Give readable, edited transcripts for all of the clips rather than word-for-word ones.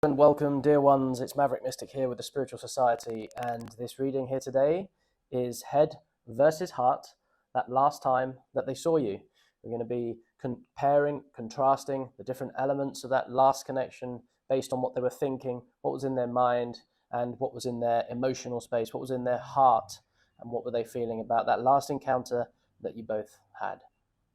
And welcome, dear ones. It's Maverick Mystic here with the Spiritual Society, and this reading here today is Head versus Heart, that last time that they saw you. We're going to be comparing, contrasting the different elements of that last connection based on what they were thinking, what was in their mind, and what was in their emotional space, what was in their heart, and what were they feeling about that last encounter that you both had.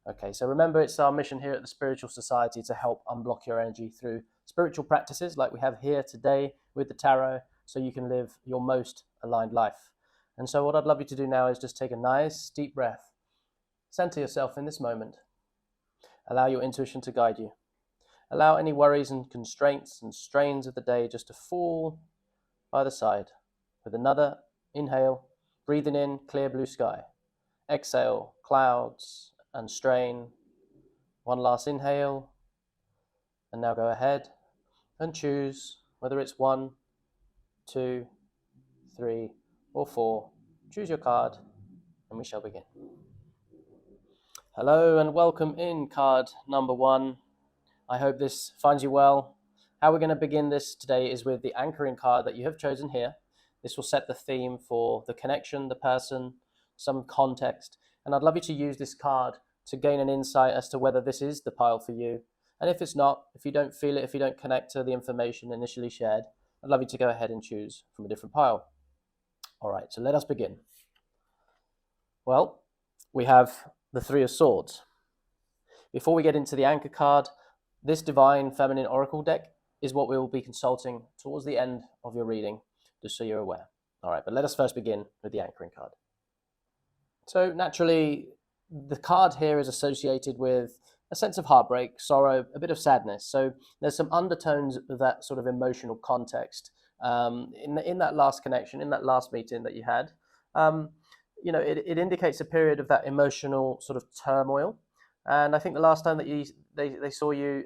Okay, so remember, it's our mission here at the Spiritual Society to help unblock your energy through spiritual practices like we have here today with the tarot, so you can live your most aligned life. And so what I'd love you to do now is just take a nice deep breath. Center yourself in this moment. Allow your intuition to guide you. Allow any worries and constraints and strains of the day just to fall by the side. With another inhale, breathing in clear blue sky. Exhale, clouds and strain. One last inhale. And now go ahead and choose whether it's 1, 2, 3, or 4. Choose your card and we shall begin. Hello and welcome in card number 1. I hope this finds you well. How we're going to begin this today is with the anchoring card that you have chosen here. This will set the theme for the connection, the person, some context. And I'd love you to use this card to gain an insight as to whether this is the pile for you. And if it's not, if you don't feel it, if you don't connect to the information initially shared, I'd love you to go ahead and choose from a different pile. All right, so let us begin. Well, we have the Three of Swords. Before we get into the anchor card, this Divine Feminine Oracle deck is what we will be consulting towards the end of your reading, just so you're aware. All right, but let us first begin with the anchoring card. So naturally, the card here is associated with a sense of heartbreak, sorrow, a bit of sadness. So there's some undertones of that sort of emotional context in that last connection, in that last meeting that you had. It indicates a period of that emotional sort of turmoil. And I think the last time that they saw you,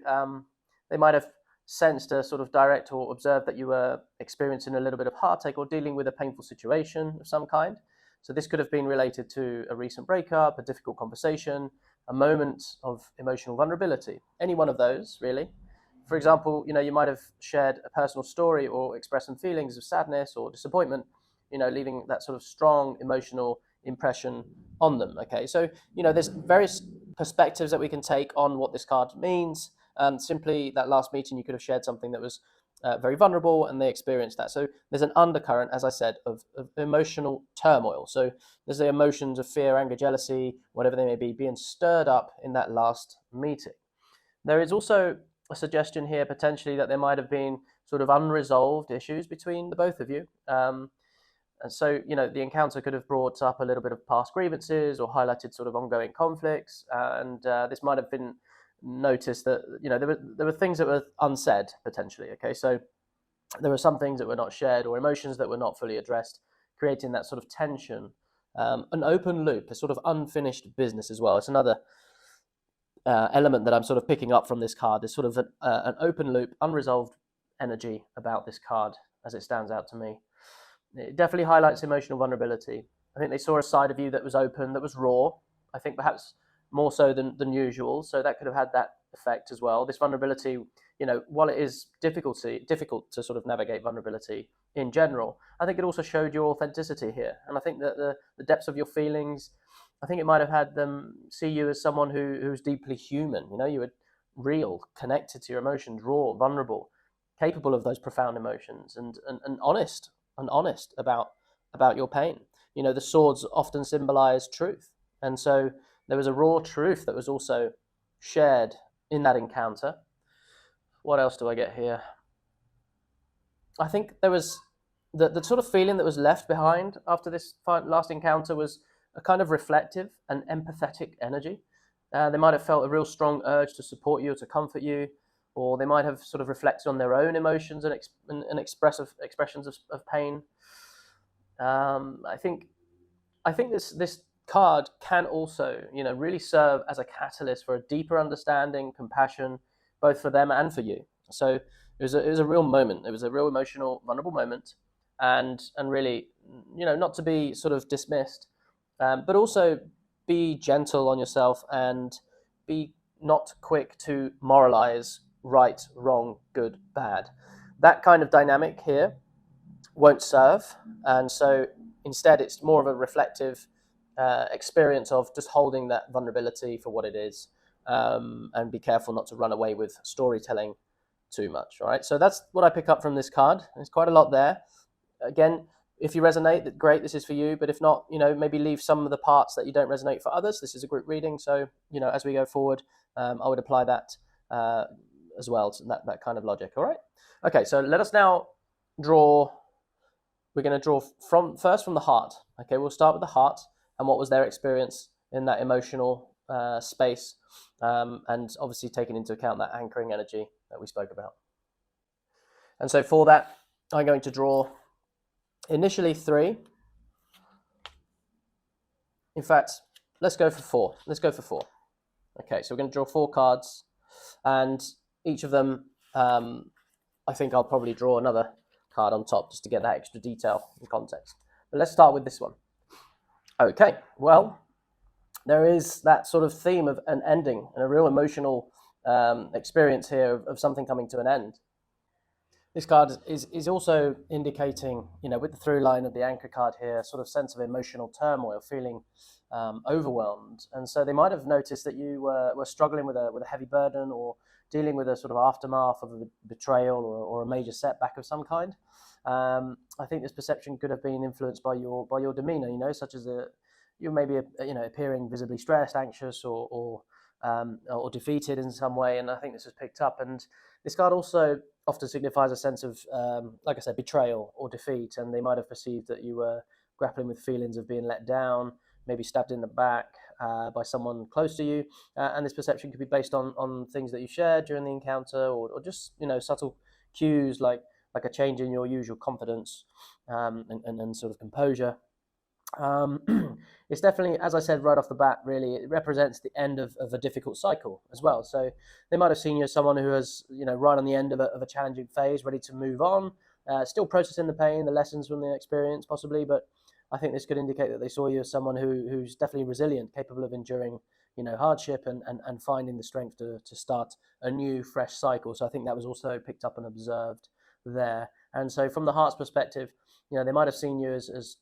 they might have sensed a sort of direct or observed that you were experiencing a little bit of heartache or dealing with a painful situation of some kind. So this could have been related to a recent breakup, a difficult conversation, a moment of emotional vulnerability. Any one of those, really. For example, you might have shared a personal story or expressed some feelings of sadness or disappointment, leaving that sort of strong emotional impression on them. Okay, so, there's various perspectives that we can take on what this card means. Simply that last meeting, you could have shared something that was very vulnerable and they experienced that. So there's an undercurrent, as I said, of emotional turmoil. So there's the emotions of fear, anger, jealousy, whatever they may be, being stirred up in that last meeting. There is also a suggestion here potentially that there might have been sort of unresolved issues between the both of you. And so, the encounter could have brought up a little bit of past grievances or highlighted sort of ongoing conflicts. And this might have been noticed that there were things that were unsaid potentially. Okay, so there were some things that were not shared or emotions that were not fully addressed, creating that sort of tension, an open loop, a sort of unfinished business as well. It's another element that I'm sort of picking up from this card. Is sort of an open loop, unresolved energy about this card as it stands out to me. It definitely highlights emotional vulnerability. I think they saw a side of you that was open, that was raw. I think perhaps more so than usual. So that could have had that effect as well. This vulnerability, while it is difficult to sort of navigate vulnerability in general, I think it also showed your authenticity here. And I think that the depths of your feelings, I think it might have had them see you as someone who's deeply human. You were real, connected to your emotions, raw, vulnerable, capable of those profound emotions, and honest about your pain. The swords often symbolize truth. And so there was a raw truth that was also shared in that encounter. What else do I get here? I think there was the sort of feeling that was left behind after this last encounter was a kind of reflective and empathetic energy. They might have felt a real strong urge to support you or to comfort you, or they might have sort of reflected on their own emotions and expressions of pain. I think this card can also, really serve as a catalyst for a deeper understanding, compassion, both for them and for you. So it was a real moment. It was a real emotional, vulnerable moment, and really, not to be sort of dismissed, but also be gentle on yourself and be not quick to moralize right, wrong, good, bad. That kind of dynamic here won't serve. And so instead, it's more of a reflective experience of just holding that vulnerability for what it is, and be careful not to run away with storytelling too much. All right. So that's what I pick up from this card. There's quite a lot there. Again, if you resonate, great, this is for you. But if not, maybe leave some of the parts that you don't resonate for others. This is a group reading. So, as we go forward, I would apply that as well, to that kind of logic. All right. Okay. So let us now draw. We're going to draw first from the heart. Okay. We'll start with the heart and what was their experience in that emotional space, and obviously taking into account that anchoring energy that we spoke about. And so for that, I'm going to draw initially 3. In fact, let's go for 4. Okay, so we're going to draw 4 cards, and each of them, I think I'll probably draw another card on top just to get that extra detail and context. But let's start with this one. Okay, well, there is that sort of theme of an ending and a real emotional experience here of something coming to an end. This card is also indicating, with the through line of the anchor card here, sort of sense of emotional turmoil, feeling overwhelmed. And so they might have noticed that you were struggling with a heavy burden, or dealing with a sort of aftermath of a betrayal or a major setback of some kind. I think this perception could have been influenced by your demeanor, such as you may be appearing visibly stressed, anxious, or defeated in some way. And I think this is picked up. And this card also often signifies a sense of, like I said, betrayal or defeat. And they might have perceived that you were grappling with feelings of being let down, maybe stabbed in the back by someone close to you. And this perception could be based on things that you shared during the encounter, or just, subtle cues like a change in your usual confidence and sort of composure. It's definitely, as I said right off the bat, really, it represents the end of a difficult cycle as well. So they might have seen you as someone who is, right on the end of a challenging phase, ready to move on, still processing the pain, the lessons from the experience possibly, but I think this could indicate that they saw you as someone who's definitely resilient, capable of enduring, hardship and finding the strength to start a new, fresh cycle. So I think that was also picked up and observed there. And so from the heart's perspective, they might have seen you as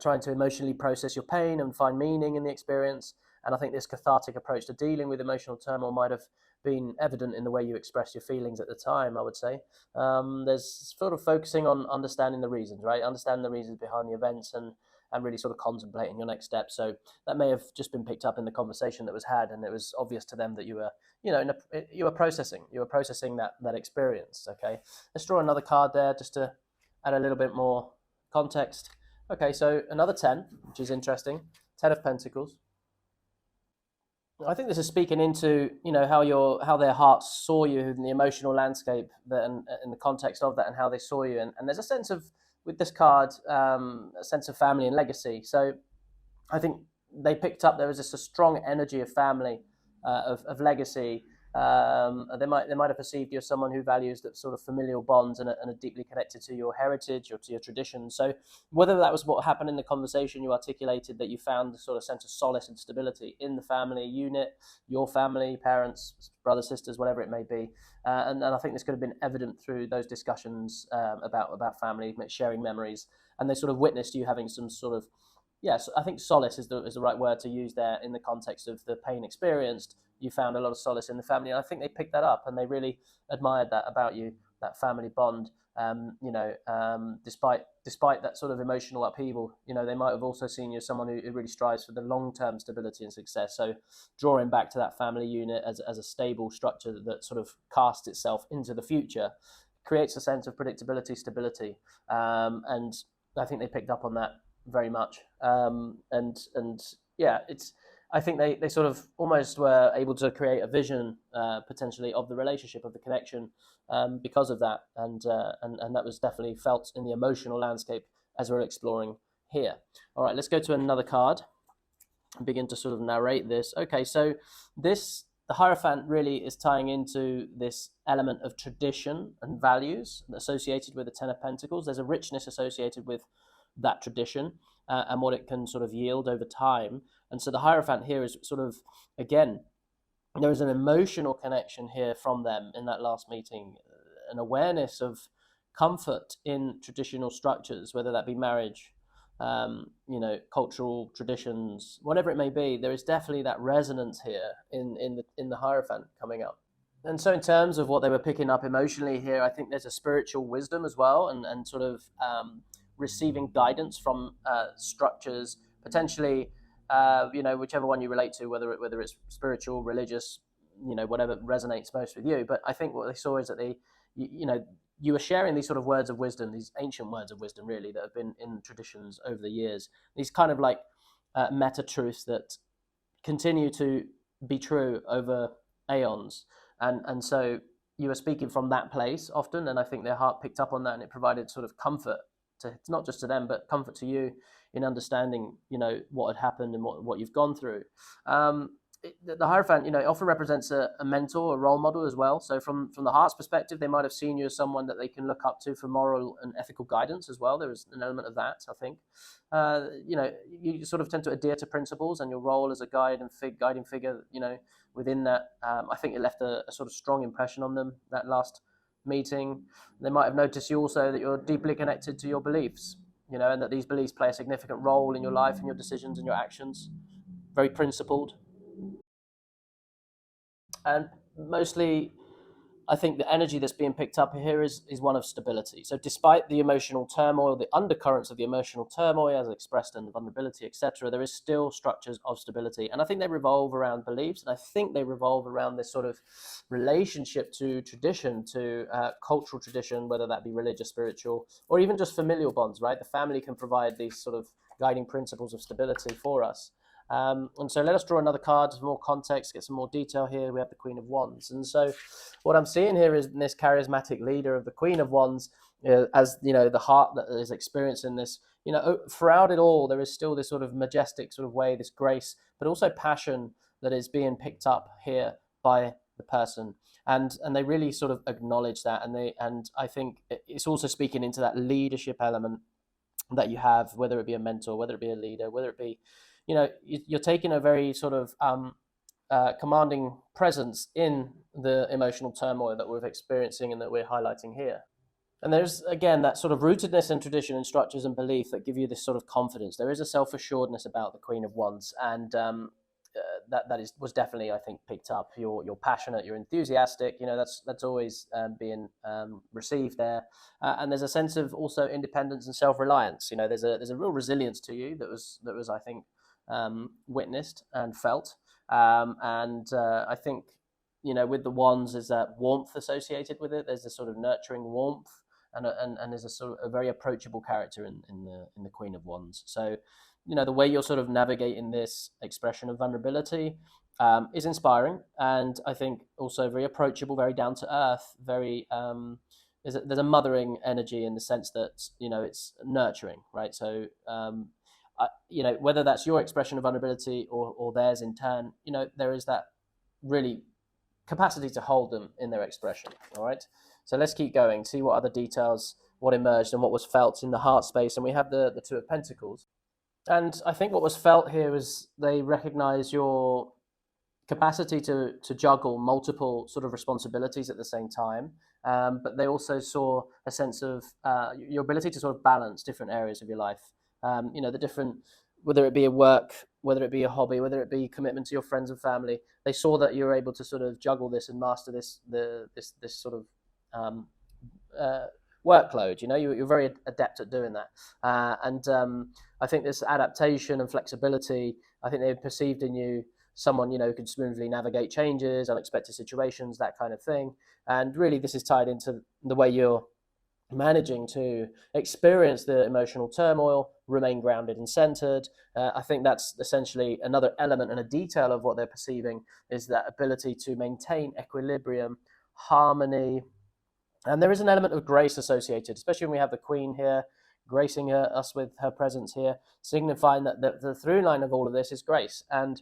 trying to emotionally process your pain and find meaning in the experience. And I think this cathartic approach to dealing with emotional turmoil might have been evident in the way you expressed your feelings at the time, I would say. There's sort of focusing on understanding the reasons, right? Understanding the reasons behind the events and really sort of contemplating your next step. So that may have just been picked up in the conversation that was had, and it was obvious to them that you were, you were processing that experience. Okay, let's draw another card there just to add a little bit more context. Okay, so another 10, which is interesting. 10 of Pentacles. I think this is speaking into, how their hearts saw you in the emotional landscape, and in the context of that, and how they saw you. And there's a sense of, with this card, a sense of family and legacy. So I think they picked up there was just a strong energy of family, of legacy. They might have perceived you as someone who values that sort of familial bonds and are deeply connected to your heritage or to your tradition. So whether that was what happened in the conversation you articulated, that you found the sort of sense of solace and stability in the family unit, your family, parents, brothers, sisters, whatever it may be. And I think this could have been evident through those discussions about family, sharing memories, and they sort of witnessed you having some sort of, yes, I think solace is the right word to use there in the context of the pain experienced. You found a lot of solace in the family, and I think they picked that up, and they really admired that about you, that family bond. Despite that sort of emotional upheaval, they might have also seen you as someone who really strives for the long-term stability and success. So drawing back to that family unit as a stable structure that sort of casts itself into the future creates a sense of predictability, stability, and I think they picked up on that very much. I think they sort of almost were able to create a vision potentially of the relationship, of the connection, because of that, and that was definitely felt in the emotional landscape as we're exploring here. All right, let's go to another card and begin to sort of narrate this. Okay, so the Hierophant really is tying into this element of tradition and values associated with the Ten of Pentacles. There's a richness associated with that tradition and what it can sort of yield over time. And so the Hierophant here is sort of, again, there is an emotional connection here from them in that last meeting, an awareness of, comfort in traditional structures, whether that be marriage, cultural traditions, whatever it may be. There is definitely that resonance here in the Hierophant coming up. And so, in terms of what they were picking up emotionally here, I think there's a spiritual wisdom as well, and sort of receiving guidance from structures, potentially, whichever one you relate to, whether it's spiritual, religious, whatever resonates most with you. But I think what they saw is that you were sharing these sort of words of wisdom, these ancient words of wisdom, really, that have been in traditions over the years. These kind of like meta truths that continue to be true over aeons. And so you were speaking from that place often, and I think their heart picked up on that, and it provided sort of comfort to not just to them, but comfort to you in understanding, what had happened and what you've gone through. The Hierophant, it often represents a mentor, a role model as well. So from the heart's perspective, they might have seen you as someone that they can look up to for moral and ethical guidance as well. There is an element of that, I think. You sort of tend to adhere to principles, and your role as a guide and guiding figure, within that, I think it left a sort of strong impression on them, that last meeting. They might have noticed you also that you're deeply connected to your beliefs, and that these beliefs play a significant role in your life and your decisions and your actions. Very principled. And mostly, I think the energy that's being picked up here is one of stability. So despite the emotional turmoil, the undercurrents of the emotional turmoil as expressed in vulnerability, etc., there is still structures of stability. And I think they revolve around beliefs, and I think they revolve around this sort of relationship to tradition, to cultural tradition, whether that be religious, spiritual, or even just familial bonds, right? The family can provide these sort of guiding principles of stability for us. And so let us draw another card for more context, get some more detail here. We have the Queen of Wands. And so what I'm seeing here is this charismatic leader of the Queen of Wands, as, the heart that is experiencing this, throughout it all, there is still this sort of majestic sort of way, this grace, but also passion that is being picked up here by the person. And they really sort of acknowledge that. And I think it's also speaking into that leadership element that you have, whether it be a mentor, whether it be a leader, whether it be, you're taking a very sort of commanding presence in the emotional turmoil that we're experiencing and that we're highlighting here. And there's, again, that sort of rootedness in tradition and structures and belief that give you this sort of confidence. There is a self-assuredness about the Queen of Wands, and that was definitely, I think, picked up. You're passionate, you're enthusiastic. That's always being received there, and there's a sense of also independence and self-reliance. There's a real resilience to you that was I think witnessed and felt, and I think with the wands is that warmth associated with it. There's a sort of nurturing warmth, and there's a sort of a very approachable character in the Queen of Wands. So the way you're sort of navigating this expression of vulnerability is inspiring, and I think also very approachable, very down to earth, very there's a mothering energy in the sense that it's nurturing, right? So whether that's your expression of vulnerability or theirs in turn, there is that really capacity to hold them in their expression. All right. So let's keep going, see what other details, what emerged and what was felt in the heart space. And we have the Two of Pentacles. And I think what was felt here is they recognize your capacity to juggle multiple sort of responsibilities at the same time. But they also saw a sense of your ability to sort of balance different areas of your life. The different, whether it be a work, whether it be a hobby, whether it be commitment to your friends and family, they saw that you're able to sort of juggle this and master this sort of workload. You're very adept at doing that, and I think this adaptation and flexibility, I think they perceived in you someone who could smoothly navigate changes, unexpected situations, that kind of thing. And really, this is tied into the way you're managing to experience the emotional turmoil, remain grounded and centered. I think that's essentially another element and a detail of what they're perceiving, is that ability to maintain equilibrium, harmony. And there is an element of grace associated, especially when we have the Queen here, gracing us with her presence here, signifying that the through line of all of this is grace. And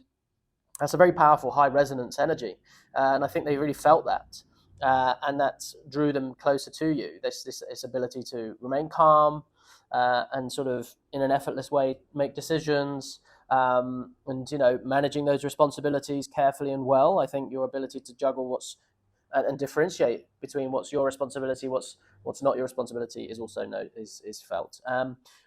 that's a very powerful, high resonance energy. And I think they really felt that. And that drew them closer to you, this ability to remain calm and sort of in an effortless way make decisions, and managing those responsibilities carefully and well. I think your ability to juggle what's and differentiate between what's your responsibility, what's not your responsibility is also is felt.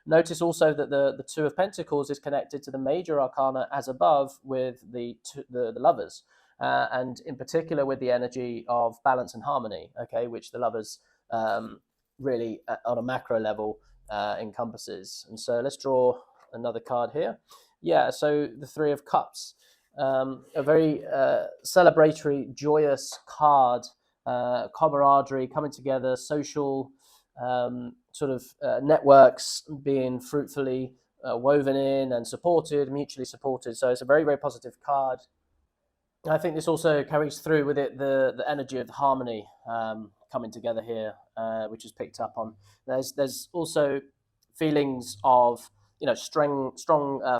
Notice also that the Two of Pentacles is connected to the major arcana as above with the lovers, and in particular with the energy of balance and harmony. Okay, which the lovers really on a macro level encompasses. And so let's draw another card here. Yeah, so the Three of Cups, a very celebratory, joyous card, camaraderie, coming together, social sort of networks being fruitfully woven in and supported, mutually supported. So it's a very, very positive card. I think this also carries through with it the energy of the harmony coming together here, which is picked up on. There's also feelings of strong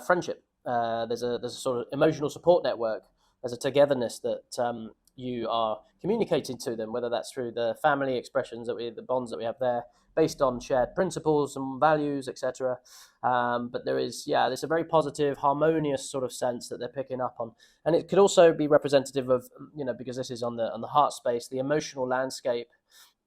friendship. There's a sort of emotional support network. There's a togetherness that you are communicating to them, whether that's through the family expressions the bonds that we have there, based on shared principles and values, etc. But there's a very positive, harmonious sort of sense that they're picking up on, and it could also be representative of because this is on the heart space, the emotional landscape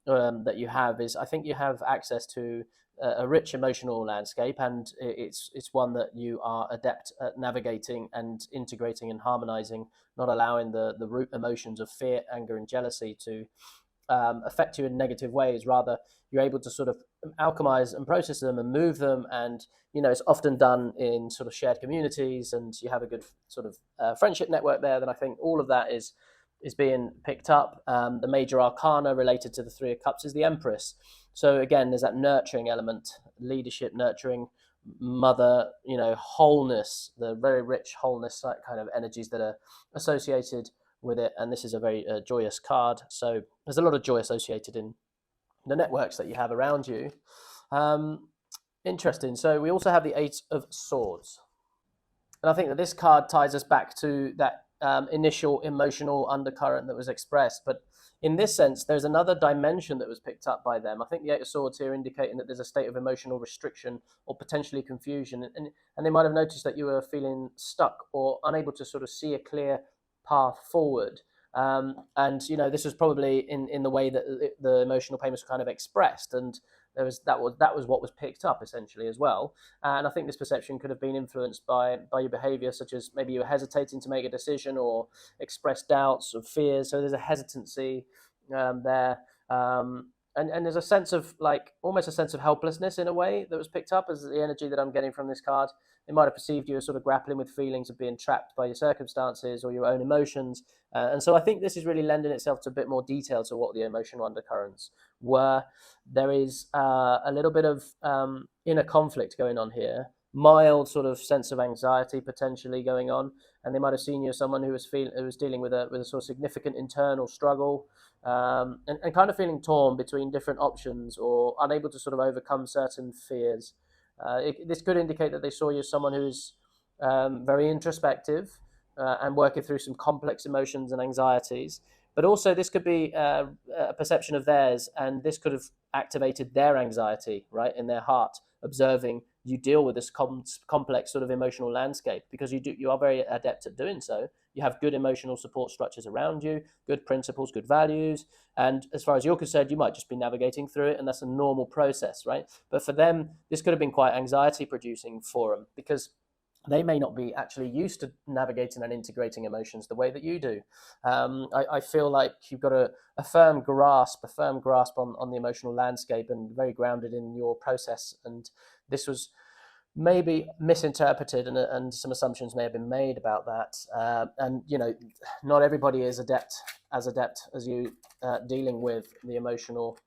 that you have is, I think you have access to a rich emotional landscape, and it's one that you are adept at navigating and integrating and harmonizing, not allowing the root emotions of fear, anger, and jealousy to affect you in negative ways. Rather, you're able to sort of alchemize and process them and move them, and it's often done in sort of shared communities, and you have a good sort of friendship network there. Then I think all of that is being picked up. The major arcana related to the Three of Cups is the Empress. So again, there's that nurturing element, leadership, nurturing, mother, wholeness, the very rich wholeness kind of energies that are associated with it. And this is a very joyous card. So there's a lot of joy associated in the networks that you have around you. Interesting. So we also have the Eight of Swords. And I think that this card ties us back to that initial emotional undercurrent that was expressed. But in this sense, there's another dimension that was picked up by them. I think the Eight of Swords here indicating that there's a state of emotional restriction or potentially confusion. And they might have noticed that you were feeling stuck or unable to sort of see a clear path forward. And this was probably in the way that the emotional pain was kind of expressed, and that was what was picked up essentially as well. And I think this perception could have been influenced by your behavior, such as maybe you were hesitating to make a decision or express doubts or fears. So there's a hesitancy there. And there's a sense of almost a sense of helplessness in a way that was picked up as the energy that I'm getting from this card. They might have perceived you as sort of grappling with feelings of being trapped by your circumstances or your own emotions. And so I think this is really lending itself to a bit more detail to what the emotional undercurrents were. There is a little bit of inner conflict going on here, mild sort of sense of anxiety potentially going on. And they might have seen you as someone who was dealing with a sort of significant internal struggle, and kind of feeling torn between different options or unable to sort of overcome certain fears. This could indicate that they saw you as someone who's very introspective and working through some complex emotions and anxieties. But also this could be a perception of theirs, and this could have activated their anxiety, right, in their heart, observing you deal with this complex sort of emotional landscape, because you are very adept at doing so. You have good emotional support structures around you, good principles, good values. And as far as you're concerned, you might just be navigating through it, and that's a normal process, right? But for them, this could have been quite anxiety producing for them, because they may not be actually used to navigating and integrating emotions the way that you do. I feel like you've got a firm grasp on the emotional landscape, and very grounded in your process. And this was maybe misinterpreted, and some assumptions may have been made about that. And not everybody is adept as you dealing with the emotional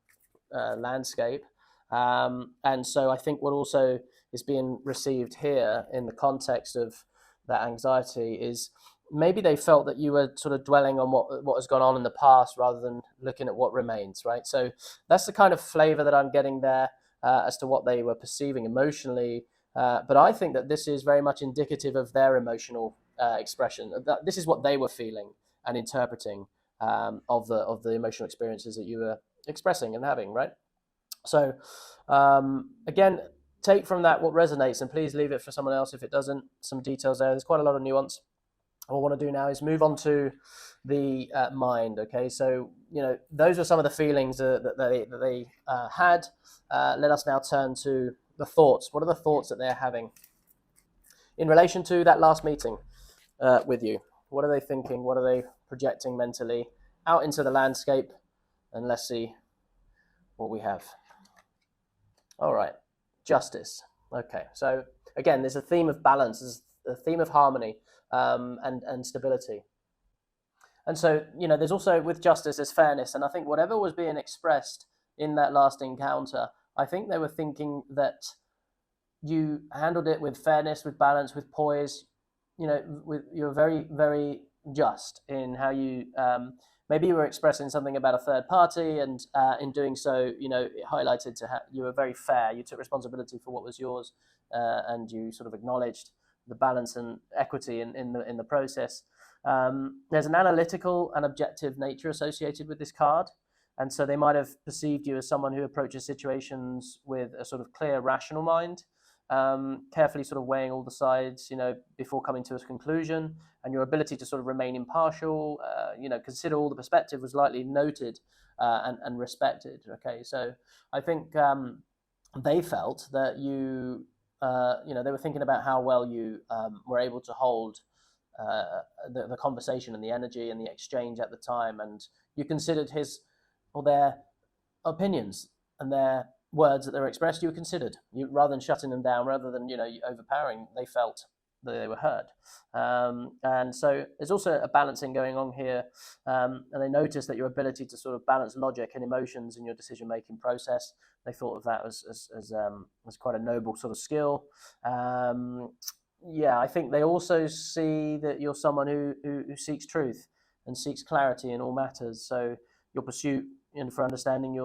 landscape. And so I think what also is being received here in the context of that anxiety is maybe they felt that you were sort of dwelling on what has gone on in the past rather than looking at what remains, right? So that's the kind of flavor that I'm getting there as to what they were perceiving emotionally. But I think that this is very much indicative of their emotional expression. This is what they were feeling and interpreting of the emotional experiences that you were expressing and having, right? So again, take from that what resonates, and please leave it for someone else if it doesn't. Some details there. There's quite a lot of nuance. what I want to do now is move on to the mind. Okay, so those are some of the feelings that they had. Let us now turn to the thoughts. What are the thoughts that they're having in relation to that last meeting with you? What are they thinking? What are they projecting mentally out into the landscape? And let's see what we have. All right, justice. Okay, so again, there's a theme of balance, there's a theme of harmony, and stability. And so, there's also, with justice, there's fairness. And I think whatever was being expressed in that last encounter, I think they were thinking that you handled it with fairness, with balance, with poise. You're very, very just in how you, maybe you were expressing something about a third party, and in doing so, it highlighted to you were very fair. You took responsibility for what was yours, and you sort of acknowledged the balance and equity in the process. There's an analytical and objective nature associated with this card. And so they might have perceived you as someone who approaches situations with a sort of clear, rational mind, carefully sort of weighing all the sides, before coming to a conclusion. And your ability to sort of remain impartial, consider all the perspective was likely noted and respected. Okay, so I think they felt that they were thinking about how well you were able to hold the conversation and the energy and the exchange at the time, and you considered his or their opinions and their words that they were expressed. You were considered, rather than shutting them down, rather than overpowering. They felt that they were heard, and so there's also a balancing going on here, and they noticed that your ability to sort of balance logic and emotions in your decision making process. They thought of that as quite a noble sort of skill. I think they also see that you're someone who seeks truth and seeks clarity in all matters. So your pursuit for understanding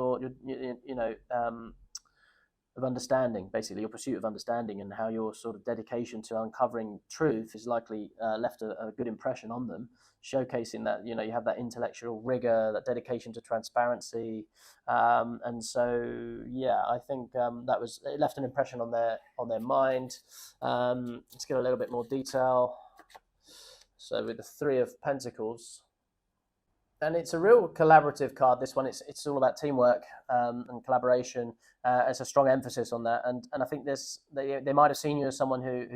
of understanding, basically your pursuit of understanding, and how your sort of dedication to uncovering truth is likely left a good impression on them, showcasing that you have that intellectual rigor, that dedication to transparency, and so I think it left an impression on their mind. Let's get a little bit more detail. So with the Three of Pentacles, and it's a real collaborative card. This one, it's all about teamwork and collaboration. It's a strong emphasis on that, and I think they might have seen you as someone who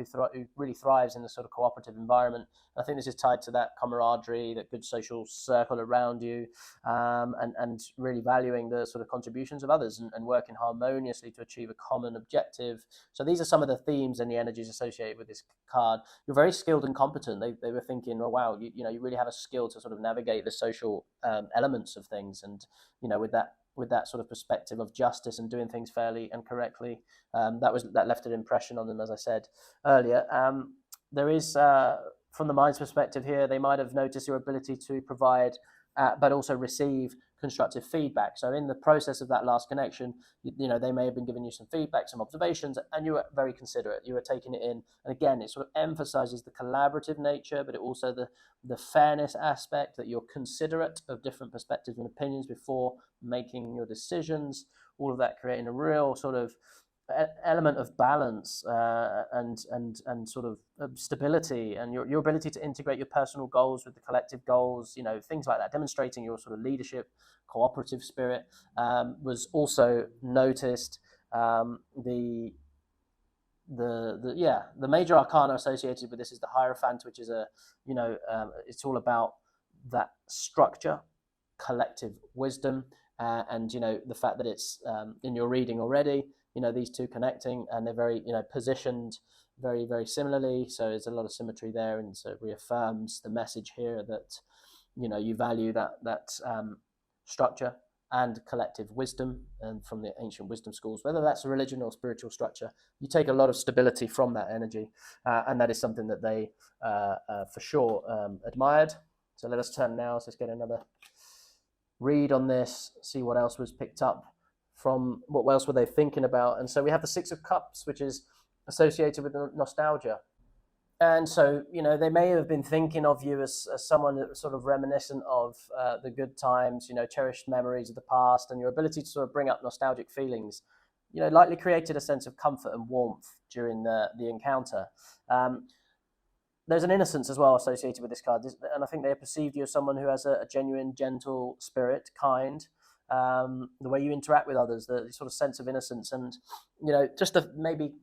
really thrives in a sort of cooperative environment. And I think this is tied to that camaraderie, that good social circle around you, and really valuing the sort of contributions of others and working harmoniously to achieve a common objective. So these are some of the themes and the energies associated with this card. You're very skilled and competent. They were thinking, oh wow, you really have a skill to sort of navigate the social elements of things, and with that sort of perspective of justice and doing things fairly and correctly, that left an impression on them, as I said earlier. There is, from the mind's perspective here, they might have noticed your ability to provide, but also receive constructive feedback. So in the process of that last connection, they may have been giving you some feedback, some observations, and you were very considerate. You were taking it in, and again, it sort of emphasizes the collaborative nature, but it also the fairness aspect, that you're considerate of different perspectives and opinions before making your decisions. All of that creating a real sort of element of balance and sort of stability, and your ability to integrate your personal goals with the collective goals, things like that, demonstrating your sort of leadership, cooperative spirit, was also noticed. The major arcana associated with this is the Hierophant, which is it's all about that structure, collective wisdom, and the fact that it's in your reading already, these two connecting, and they're very positioned very, very similarly, so there's a lot of symmetry there, and so it reaffirms the message here that you value that structure and collective wisdom, and from the ancient wisdom schools, whether that's a religion or spiritual structure, you take a lot of stability from that energy, and that is something that they for sure admired. So let us turn now, so let's get another read on this, see what else was picked up from, what else were they thinking about. And so we have the Six of Cups, which is associated with nostalgia. And so, they may have been thinking of you as someone that was sort of reminiscent of the good times, cherished memories of the past, and your ability to sort of bring up nostalgic feelings, likely created a sense of comfort and warmth during the encounter. there's an innocence as well associated with this card, and I think they perceive you as someone who has a genuine, gentle spirit, kind. The way you interact with others, the sort of sense of innocence, and just maybe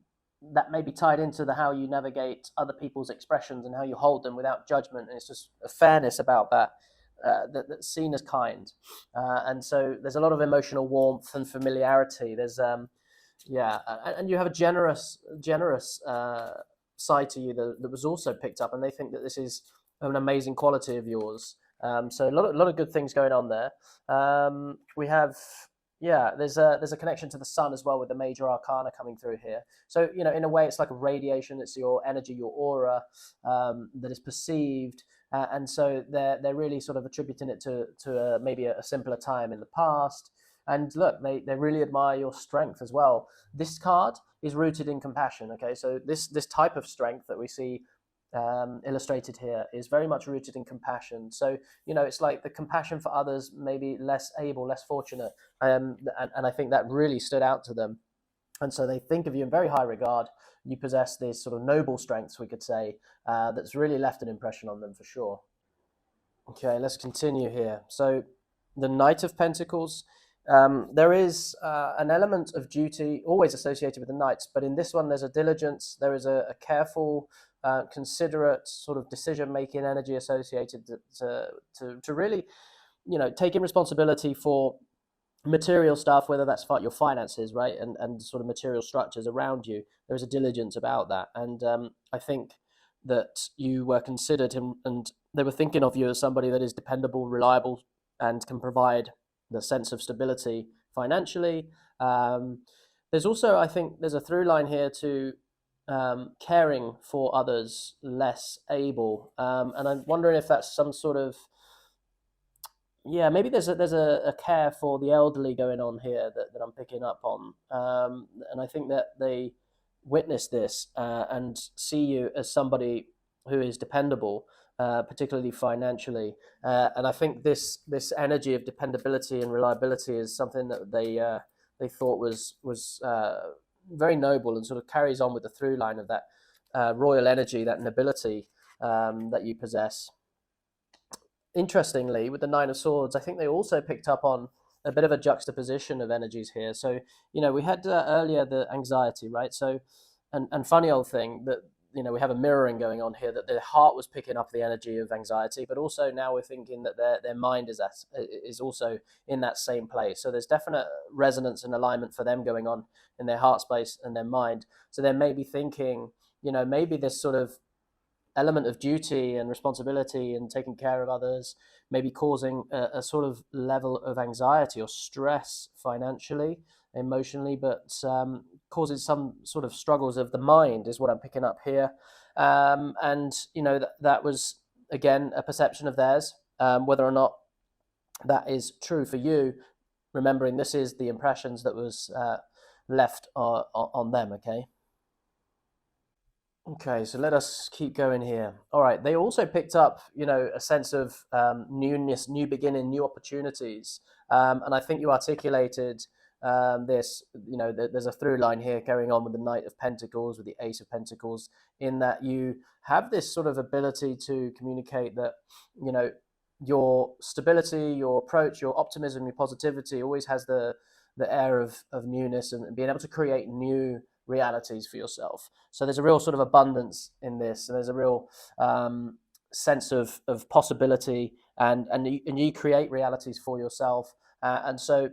that may be tied into the how you navigate other people's expressions and how you hold them without judgment, and it's just a fairness about that. That's seen as kind, and so there's a lot of emotional warmth and familiarity. There's and you have a generous side to you that was also picked up, and they think that this is an amazing quality of yours. So a lot of good things going on there. We have there's a connection to the sun as well with the major arcana coming through here. So in a way, it's like a radiation. It's your energy, your aura that is perceived, and so they're really sort of attributing it to maybe a simpler time in the past. And look, they really admire your strength as well. This card is rooted in compassion. Okay, so this type of strength that we see illustrated here is very much rooted in compassion. So it's like the compassion for others, maybe less able, less fortunate, and I think that really stood out to them. And so they think of you in very high regard. You possess this sort of noble strengths, we could say, that's really left an impression on them for sure. Okay, let's continue here. So the Knight of Pentacles. There is an element of duty always associated with the knights, but in this one there's a diligence, there is a careful, considerate sort of decision-making energy associated to really, taking responsibility for material stuff, whether that's your finances, right, and sort of material structures around you. There's a diligence about that, and I think that you were considered, and they were thinking of you as somebody that is dependable, reliable, and can provide the sense of stability financially. There's also, I think, there's a through line here to caring for others less able, and I'm wondering if that's some sort of maybe there's a care for the elderly going on here that I'm picking up on, and I think that they witness this and see you as somebody who is dependable, particularly financially, and I think this energy of dependability and reliability is something that they thought was very noble, and sort of carries on with the through line of that royal energy, that nobility that you possess. Interestingly, with the Nine of Swords, I think they also picked up on a bit of a juxtaposition of energies here. So, we had earlier the anxiety, right? So, and funny old thing that, we have a mirroring going on here, that their heart was picking up the energy of anxiety, but also now we're thinking that their mind is also in that same place. So there's definite resonance and alignment for them going on in their heart space and their mind. So they may be thinking, maybe this sort of element of duty and responsibility and taking care of others maybe causing a sort of level of anxiety or stress financially, emotionally, but causes some sort of struggles of the mind is what I'm picking up here. And that was again a perception of theirs. Whether or not that is true for you, remembering this is the impressions that was left on them. Okay, so let us keep going here. All right, they also picked up, a sense of newness, new beginning, new opportunities, and I think you articulated this. There's a through line here carrying on with the Knight of Pentacles, with the Ace of Pentacles, in that you have this sort of ability to communicate that, your stability, your approach, your optimism, your positivity always has the air of newness and being able to create new realities for yourself. So there's a real sort of abundance in this, and there's a real sense of possibility, and you create realities for yourself. And so,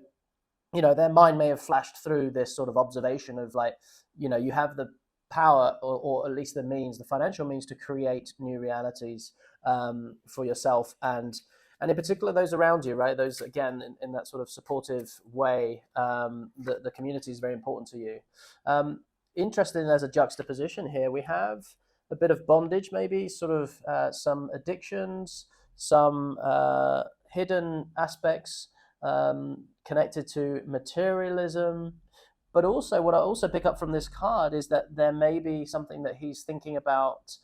their mind may have flashed through this sort of observation of like, you have the power, or at least the means, the financial means, to create new realities for yourself, and in particular those around you, right? Those, again, in that sort of supportive way, the community is very important to you. Interesting, there's a juxtaposition here. We have a bit of bondage, maybe sort of some addictions, some hidden aspects connected to materialism. But also, what I also pick up from this card is that there may be something that he's thinking about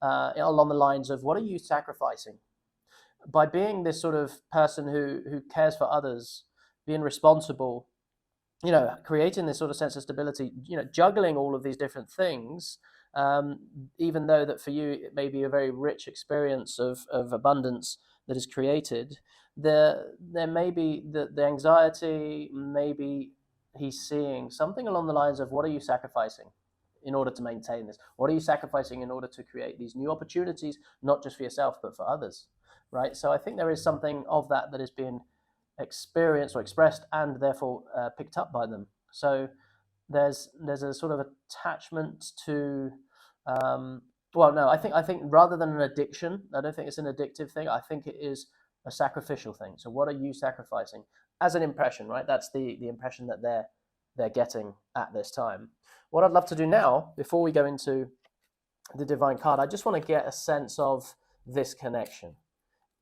along the lines of, what are you sacrificing? By being this sort of person who cares for others, being responsible, creating this sort of sense of stability, juggling all of these different things, Even though that for you it may be a very rich experience of abundance that is created, there may be the anxiety, maybe he's seeing something along the lines of, what are you sacrificing in order to maintain this? What are you sacrificing in order to create these new opportunities, not just for yourself, but for others, right? So I think there is something of that is being experienced or expressed and therefore picked up by them. So there's a sort of attachment to well, no, I think rather than an addiction, I don't think it's an addictive thing. I think it is a sacrificial thing. So what are you sacrificing as an impression, right? That's the impression that they're getting at this time. What I'd love to do now, before we go into the divine card, I just want to get a sense of this connection.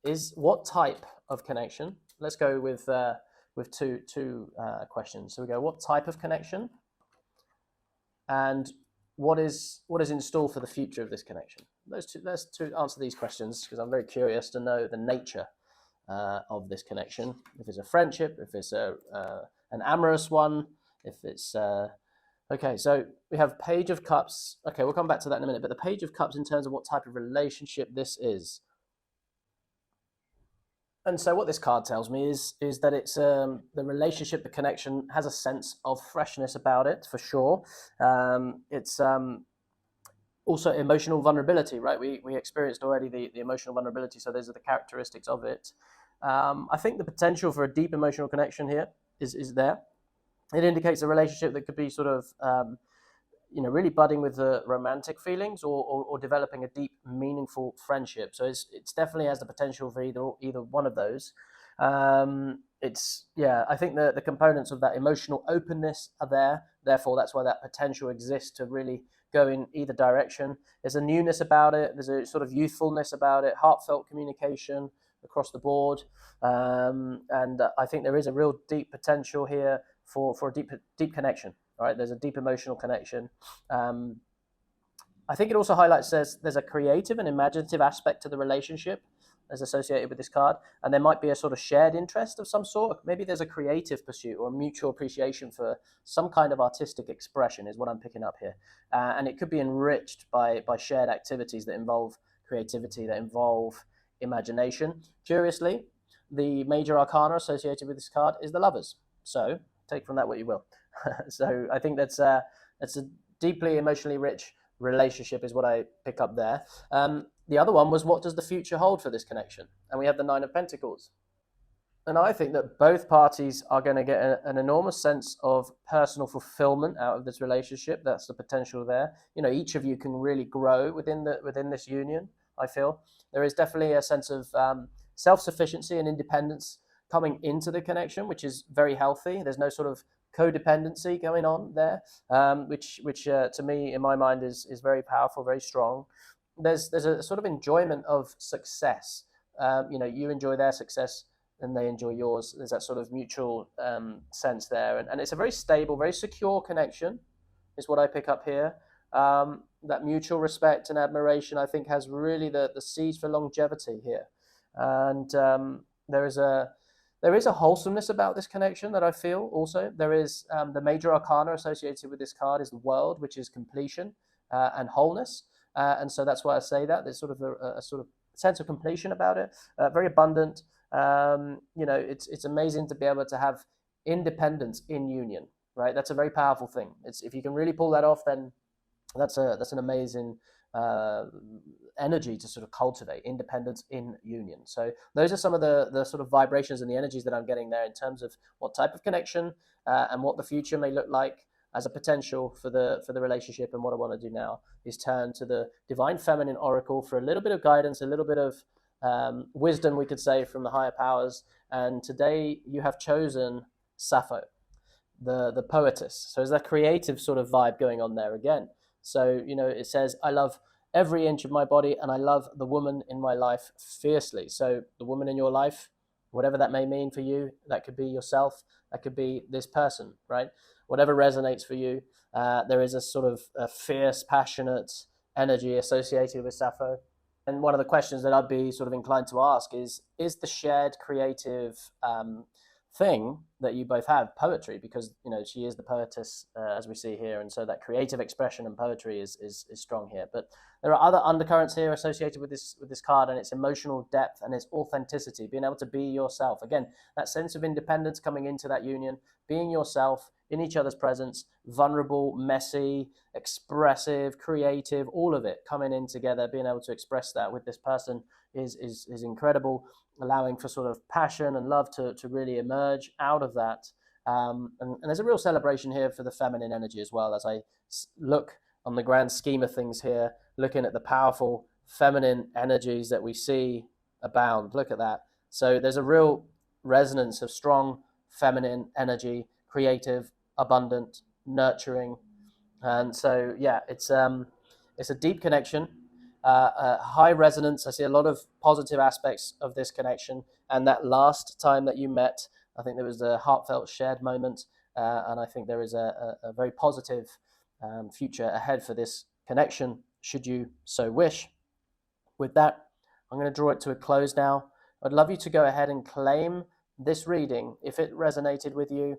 Is what type of connection? Let's go with two questions. So we go, what type of connection, and what is in store for the future of this connection? Let's answer these questions, because I'm very curious to know the nature of this connection. If it's a friendship, if it's an amorous one, if it's okay. So we have Page of Cups. Okay, we'll come back to that in a minute. But the Page of Cups, in terms of what type of relationship this is. And so what this card tells me is that it's the relationship, the connection has a sense of freshness about it, for sure. It's also emotional vulnerability, right? We experienced already the emotional vulnerability, so those are the characteristics of it. I think the potential for a deep emotional connection here is there. It indicates a relationship that could be sort of really budding with the romantic feelings, or developing a deep, meaningful friendship. So it's definitely has the potential for either one of those. I think the components of that emotional openness are there. Therefore, that's why that potential exists to really go in either direction. There's a newness about it. There's a sort of youthfulness about it, heartfelt communication across the board. And I think there is a real deep potential here for a deep connection. Right, there's a deep emotional connection. I think it also highlights there's a creative and imaginative aspect to the relationship as associated with this card, and there might be a sort of shared interest of some sort. Maybe there's a creative pursuit or a mutual appreciation for some kind of artistic expression, is what I'm picking up here, and it could be enriched by shared activities that involve creativity, that involve imagination. Curiously, the major arcana associated with this card is the Lovers. So take from that what you will. So I think that's a deeply emotionally rich relationship, is what I pick up there. The other one was, what does the future hold for this connection? And we have the Nine of Pentacles. And I think that both parties are going to get an enormous sense of personal fulfillment out of this relationship. That's the potential there. Each of you can really grow within this union. I feel there is definitely a sense of self-sufficiency and independence coming into the connection, which is very healthy. There's no sort of codependency going on there, which to me, in my mind, is very powerful, very strong. There's a sort of enjoyment of success. You enjoy their success and they enjoy yours. There's that sort of mutual sense there, and it's a very stable, very secure connection, is what I pick up here. That mutual respect and admiration, I think, has really the seeds for longevity here, and there is a wholesomeness about this connection that I feel also. There is the major arcana associated with this card is the World, which is completion and wholeness. And so that's why I say that. There's sort of a sort of sense of completion about it, very abundant. It's amazing to be able to have independence in union, right? That's a very powerful thing. If you can really pull that off, then that's an amazing energy to sort of cultivate, independence in union. So those are some of the sort of vibrations and the energies that I'm getting there in terms of what type of connection and what the future may look like as a potential for the relationship. And what I want to do now is turn to the Divine Feminine Oracle for a little bit of guidance, a little bit of wisdom, we could say, from the higher powers. And today you have chosen Sappho, the poetess. So there's that creative sort of vibe going on there again. So, it says, I love every inch of my body and I love the woman in my life fiercely. So the woman in your life, whatever that may mean for you, that could be yourself, that could be this person, right? Whatever resonates for you. There is a sort of a fierce, passionate energy associated with Sappho. And one of the questions that I'd be sort of inclined to ask is the shared creative thing that you both have, poetry, because she is the poetess, as we see here, and so that creative expression and poetry is strong here. But there are other undercurrents here associated with this card, and its emotional depth and its authenticity, being able to be yourself. Again, that sense of independence coming into that union, being yourself in each other's presence, vulnerable, messy, expressive, creative, all of it coming in together, being able to express that with this person is incredible, allowing for sort of passion and love to really emerge out of that. And there's a real celebration here for the feminine energy as well, as I look on the grand scheme of things here, looking at the powerful feminine energies that we see abound. Look at that. So there's a real resonance of strong feminine energy, creative, abundant, nurturing. And so, yeah, it's a deep connection, high resonance. I see a lot of positive aspects of this connection. And that last time that you met, I think there was a heartfelt shared moment. And I think there is a very positive future ahead for this connection, should you so wish. With that, I'm going to draw it to a close now. I'd love you to go ahead and claim this reading, if it resonated with you,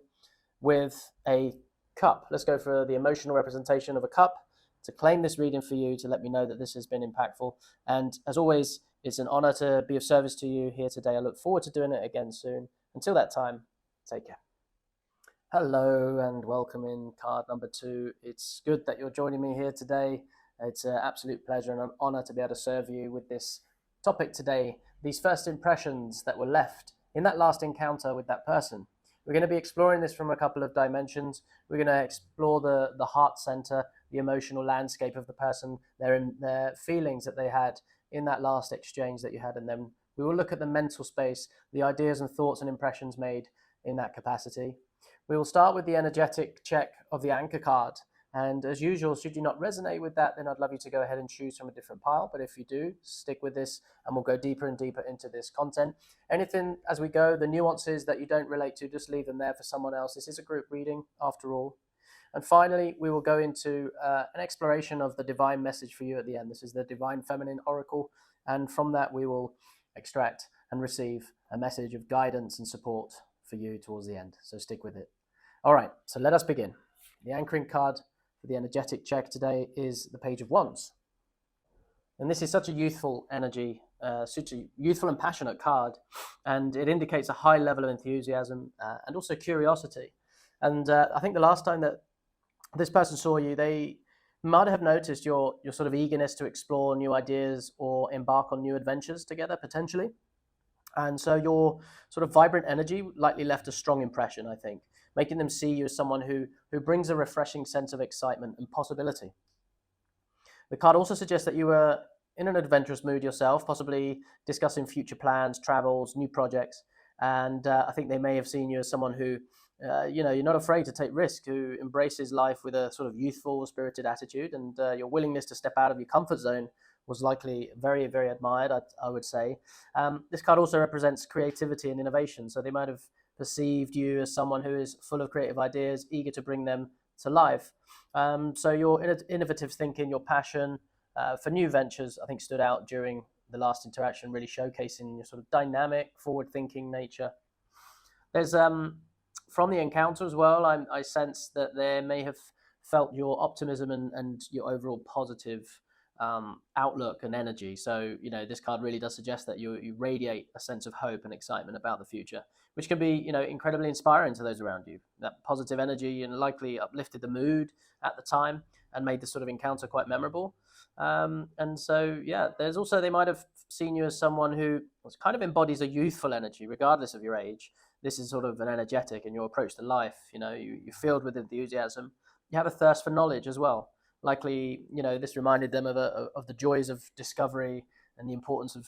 with a cup. Let's go for the emotional representation of a cup to claim this reading for you, to let me know that this has been impactful. And as always, it's an honor to be of service to you here today. I look forward to doing it again soon. Until that time, take care. Hello and welcome in card number 2. It's good that you're joining me here today. It's an absolute pleasure and an honor to be able to serve you with this topic today, these first impressions that were left in that last encounter with that person. We're going to be exploring this from a couple of dimensions. We're going to explore the heart center, the emotional landscape of the person, their feelings that they had in that last exchange that you had, and then we will look at the mental space, the ideas and thoughts and impressions made in that capacity. We will start with the energetic check of the anchor card. And as usual, should you not resonate with that, then I'd love you to go ahead and choose from a different pile. But if you do, stick with this and we'll go deeper and deeper into this content. Anything as we go, the nuances that you don't relate to, just leave them there for someone else. This is a group reading after all. And finally, we will go into an exploration of the divine message for you at the end. This is the Divine Feminine Oracle. And from that, we will extract and receive a message of guidance and support for you towards the end. So stick with it. All right, so let us begin. The anchoring card for the energetic check today is the Page of Wands. And this is such a youthful energy, such a youthful and passionate card, and it indicates a high level of enthusiasm and also curiosity. And I think the last time that this person saw you, they might have noticed your sort of eagerness to explore new ideas or embark on new adventures together, potentially. And so your sort of vibrant energy likely left a strong impression, I think, making them see you as someone who brings a refreshing sense of excitement and possibility. The card also suggests that you were in an adventurous mood yourself, possibly discussing future plans, travels, new projects. And I think they may have seen you as someone who, you're not afraid to take risks, who embraces life with a sort of youthful, spirited attitude. And your willingness to step out of your comfort zone was likely very, very admired, I would say. This card also represents creativity and innovation. So they might have perceived you as someone who is full of creative ideas, eager to bring them to life. So your innovative thinking, your passion for new ventures, I think stood out during the last interaction, really showcasing your sort of dynamic, forward-thinking nature. There's from the encounter as well, I sense that they may have felt your optimism and your overall positive outlook and energy. So, this card really does suggest that you radiate a sense of hope and excitement about the future, which can be, incredibly inspiring to those around you. That positive energy and likely uplifted the mood at the time and made the sort of encounter quite memorable. And so, yeah, there's also, they might have seen you as someone who kind of embodies a youthful energy, regardless of your age. This is sort of an energetic in your approach to life. You're filled with enthusiasm. You have a thirst for knowledge as well. Likely, this reminded them of the joys of discovery and the importance of,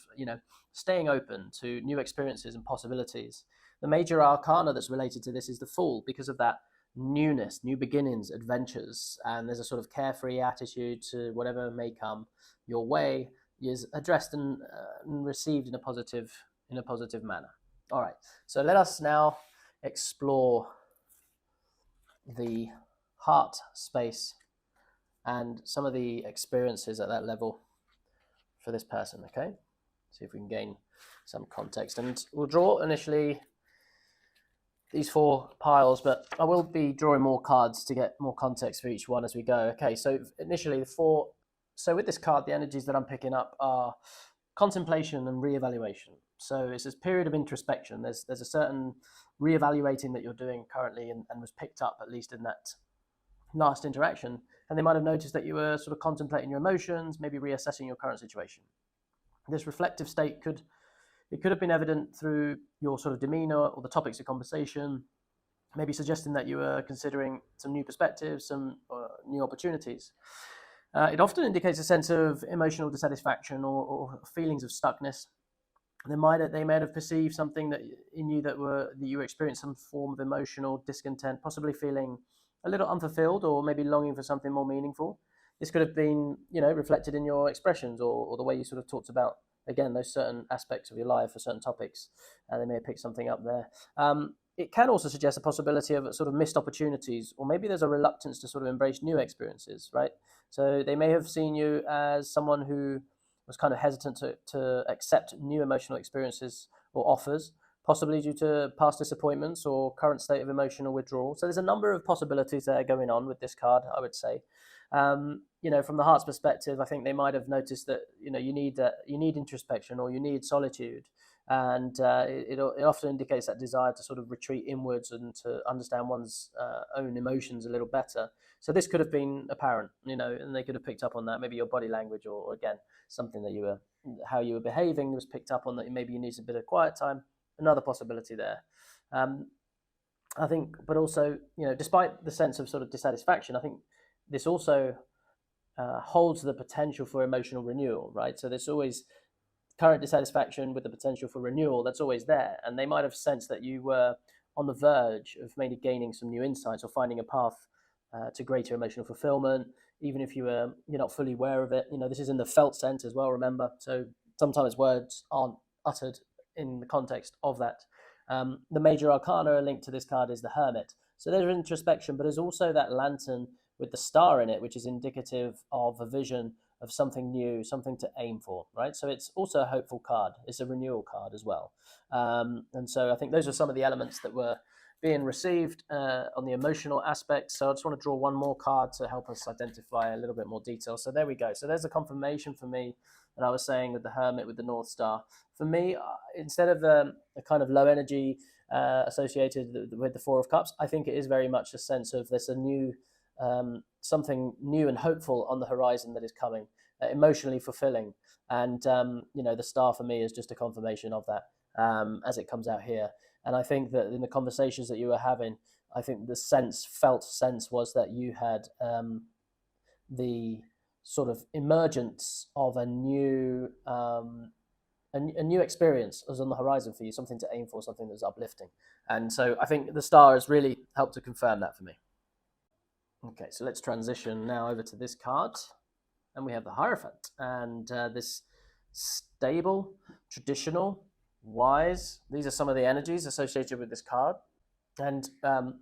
staying open to new experiences and possibilities. The major arcana that's related to this is the Fool, because of that newness, new beginnings, adventures, and there's a sort of carefree attitude to whatever may come your way is addressed and received in a positive manner. All right, so let us now explore the heart space and some of the experiences at that level for this person, okay? See if we can gain some context. And we'll draw initially these 4 piles, but I will be drawing more cards to get more context for each one as we go. Okay, so initially the 4. So with this card, the energies that I'm picking up are contemplation and reevaluation. So it's this period of introspection. There's a certain reevaluating that you're doing currently, and was picked up at least in that last interaction. And they might have noticed that you were sort of contemplating your emotions, maybe reassessing your current situation. This reflective state could have been evident through your sort of demeanor or the topics of conversation, maybe suggesting that you were considering some new perspectives, some new opportunities. It often indicates a sense of emotional dissatisfaction or feelings of stuckness. They may have perceived something that in you that you experienced some form of emotional discontent, possibly feeling a little unfulfilled or maybe longing for something more meaningful. This could have been, reflected in your expressions or the way you sort of talked about, again, those certain aspects of your life or certain topics, and they may have picked something up there. It can also suggest a possibility of sort of missed opportunities, or maybe there's a reluctance to sort of embrace new experiences, right? So they may have seen you as someone who was kind of hesitant to accept new emotional experiences or offers, possibly due to past disappointments or current state of emotional withdrawal. So there's a number of possibilities that are going on with this card, I would say. From the heart's perspective, I think they might have noticed that you need introspection or you need solitude, and it often indicates that desire to sort of retreat inwards and to understand one's own emotions a little better. So this could have been apparent, and they could have picked up on that. Maybe your body language, or again, something that how you were behaving was picked up on, that maybe you need a bit of quiet time. Another possibility there. I think, but also, despite the sense of sort of dissatisfaction, I think this also holds the potential for emotional renewal, right? So there's always current dissatisfaction with the potential for renewal. That's always there. And they might have sensed that you were on the verge of maybe gaining some new insights or finding a path to greater emotional fulfillment, even if you're not fully aware of it. This is in the felt sense as well, remember. So sometimes words aren't uttered in the context of that. The major arcana linked to this card is the Hermit. So there's introspection, but there's also that lantern with the star in it, which is indicative of a vision of something new, something to aim for, right? So it's also a hopeful card. It's a renewal card as well. And so I think those are some of the elements that were being received on the emotional aspect. So I just want to draw one more card to help us identify a little bit more detail. So there we go. So there's a confirmation for me. And I was saying with the Hermit, with the North Star, for me, instead of a kind of low energy associated with the Four of Cups, I think it is very much a sense of there's a new, something new and hopeful on the horizon that is coming, emotionally fulfilling. And, the Star for me is just a confirmation of that as it comes out here. And I think that in the conversations that you were having, I think the felt sense was that you had the sort of emergence of a new experience was on the horizon for you, something to aim for, something that's uplifting. And so I think the Star has really helped to confirm that for me. Okay, so let's transition now over to this card. And we have the Hierophant. And this stable, traditional, wise, these are some of the energies associated with this card. And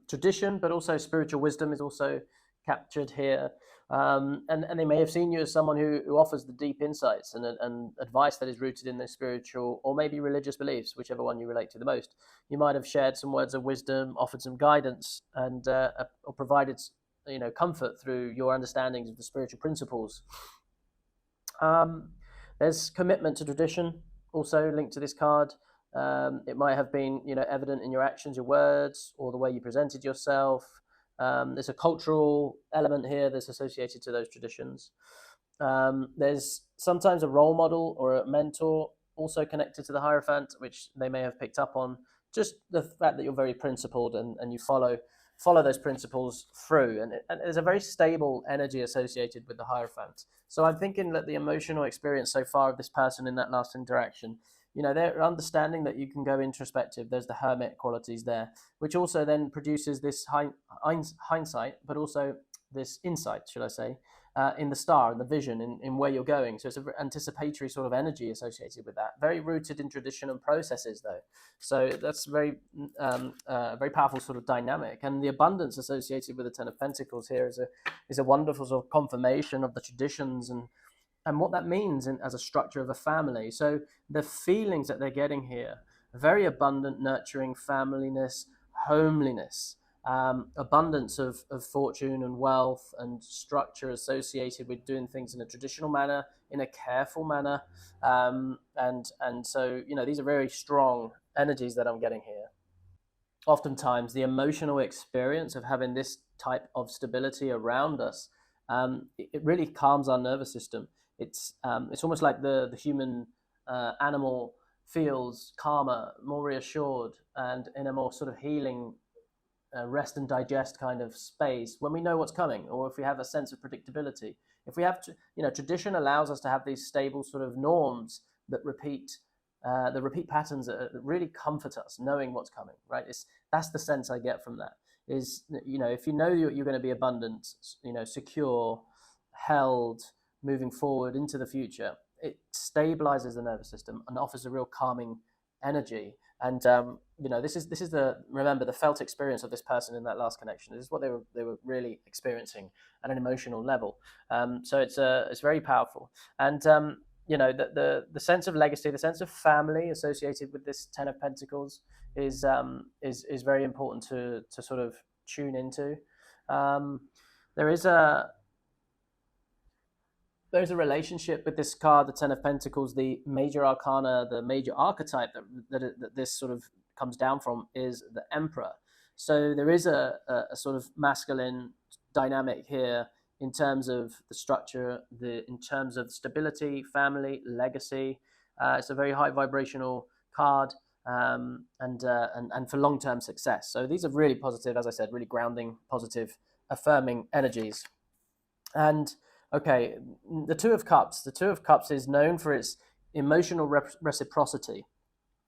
tradition, but also spiritual wisdom is also captured here. And they may have seen you as someone who offers the deep insights and advice that is rooted in their spiritual or maybe religious beliefs, whichever one you relate to the most. You might have shared some words of wisdom, offered some guidance, and or provided comfort through your understandings of the spiritual principles. There's commitment to tradition also linked to this card. It might have been evident in your actions, your words, or the way you presented yourself. There's a cultural element here that's associated to those traditions. There's sometimes a role model or a mentor also connected to the Hierophant, which they may have picked up on. Just the fact that you're very principled and you follow those principles through. And there's a very stable energy associated with the Hierophant. So I'm thinking that the emotional experience so far of this person in that last interaction, they're understanding that you can go introspective. There's the Hermit qualities there, which also then produces this hindsight, but also this insight, should I say, in the Star and the vision in where you're going. So it's an anticipatory sort of energy associated with that. Very rooted in tradition and processes, though. So that's very powerful sort of dynamic. And the abundance associated with the Ten of Pentacles here is a wonderful sort of confirmation of the traditions and what that means as a structure of a family. So the feelings that they're getting here, very abundant, nurturing, familyness, homeliness, abundance of fortune and wealth and structure associated with doing things in a traditional manner, in a careful manner, and so these are very strong energies that I'm getting here. Oftentimes the emotional experience of having this type of stability around us, it really calms our nervous system. It's almost like the human animal feels calmer, more reassured, and in a more sort of healing rest and digest kind of space when we know what's coming, or if we have a sense of predictability. If we have to, tradition allows us to have these stable sort of norms that repeat, the repeat patterns that really comfort us, knowing what's coming. Right? That's the sense I get from that. Is if you know you're going to be abundant, secure, held, moving forward into the future, it stabilizes the nervous system and offers a real calming energy. And this is the felt experience of this person in that last connection. This is what they were really experiencing at an emotional level. So it's very powerful. And the sense of legacy, the sense of family associated with this Ten of Pentacles is very important to sort of tune into. There's a relationship with this card, the Ten of Pentacles. The major arcana, the major archetype that this sort of comes down from is the Emperor. So there is a sort of masculine dynamic here in terms of the structure, in terms of stability, family, legacy. It's a very high vibrational card, and for long-term success. So these are really positive, as I said, really grounding, positive, affirming energies. And okay, the Two of Cups. The Two of Cups is known for its emotional reciprocity,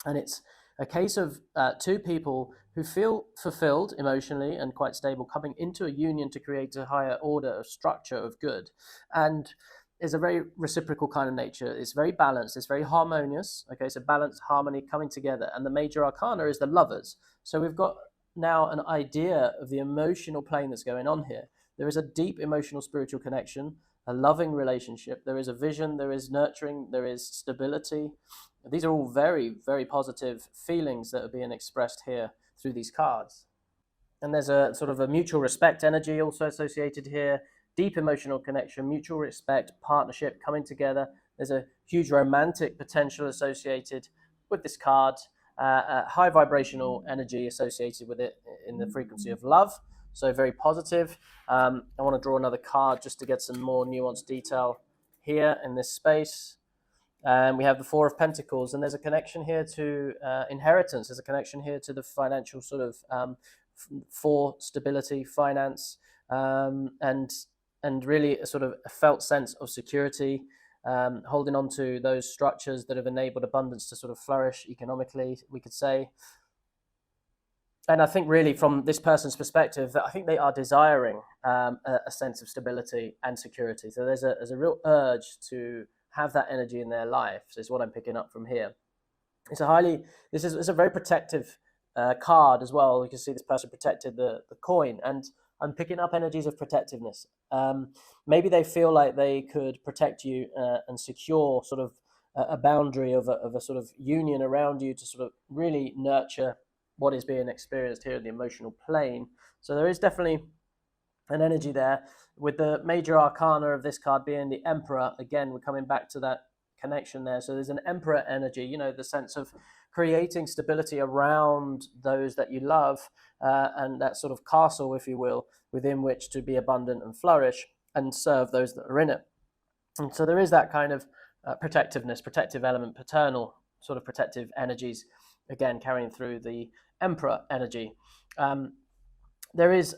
and it's a case of two people who feel fulfilled emotionally and quite stable, coming into a union to create a higher order of structure of good, and is a very reciprocal kind of nature. It's very balanced. It's very harmonious. Okay, so balance, harmony, coming together. And the major arcana is the Lovers. So we've got now an idea of the emotional plane that's going on here. There is a deep emotional spiritual connection, a loving relationship. There is a vision, there is nurturing, there is stability. These are all very, very positive feelings that are being expressed here through these cards. And there's a sort of a mutual respect energy also associated here, deep emotional connection, mutual respect, partnership coming together. There's a huge romantic potential associated with this card, high vibrational energy associated with it in the frequency of love. So very positive. I want to draw another card just to get some more nuanced detail here in this space. And we have the Four of Pentacles, and there's a connection here to inheritance. There's a connection here to the financial sort of for stability, finance, and really a sort of a felt sense of security, holding on to those structures that have enabled abundance to sort of flourish economically, we could say. And I think really from this person's perspective, that I think they are desiring a sense of stability and security. So there's a real urge to have that energy in their life. So is what I'm picking up from here. It's a very protective card as well. You can see this person protected the coin, and I'm picking up energies of protectiveness. Maybe they feel like they could protect you and secure sort of a boundary of a sort of union around you to sort of really nurture what is being experienced here in the emotional plane. So there is definitely an energy there, with the major arcana of this card being the Emperor. Again, we're coming back to that connection there. So there's an Emperor energy, the sense of creating stability around those that you love, and that sort of castle, if you will, within which to be abundant and flourish and serve those that are in it. And so there is that kind of protectiveness, protective element, paternal sort of protective energies, again carrying through the Emperor energy. There is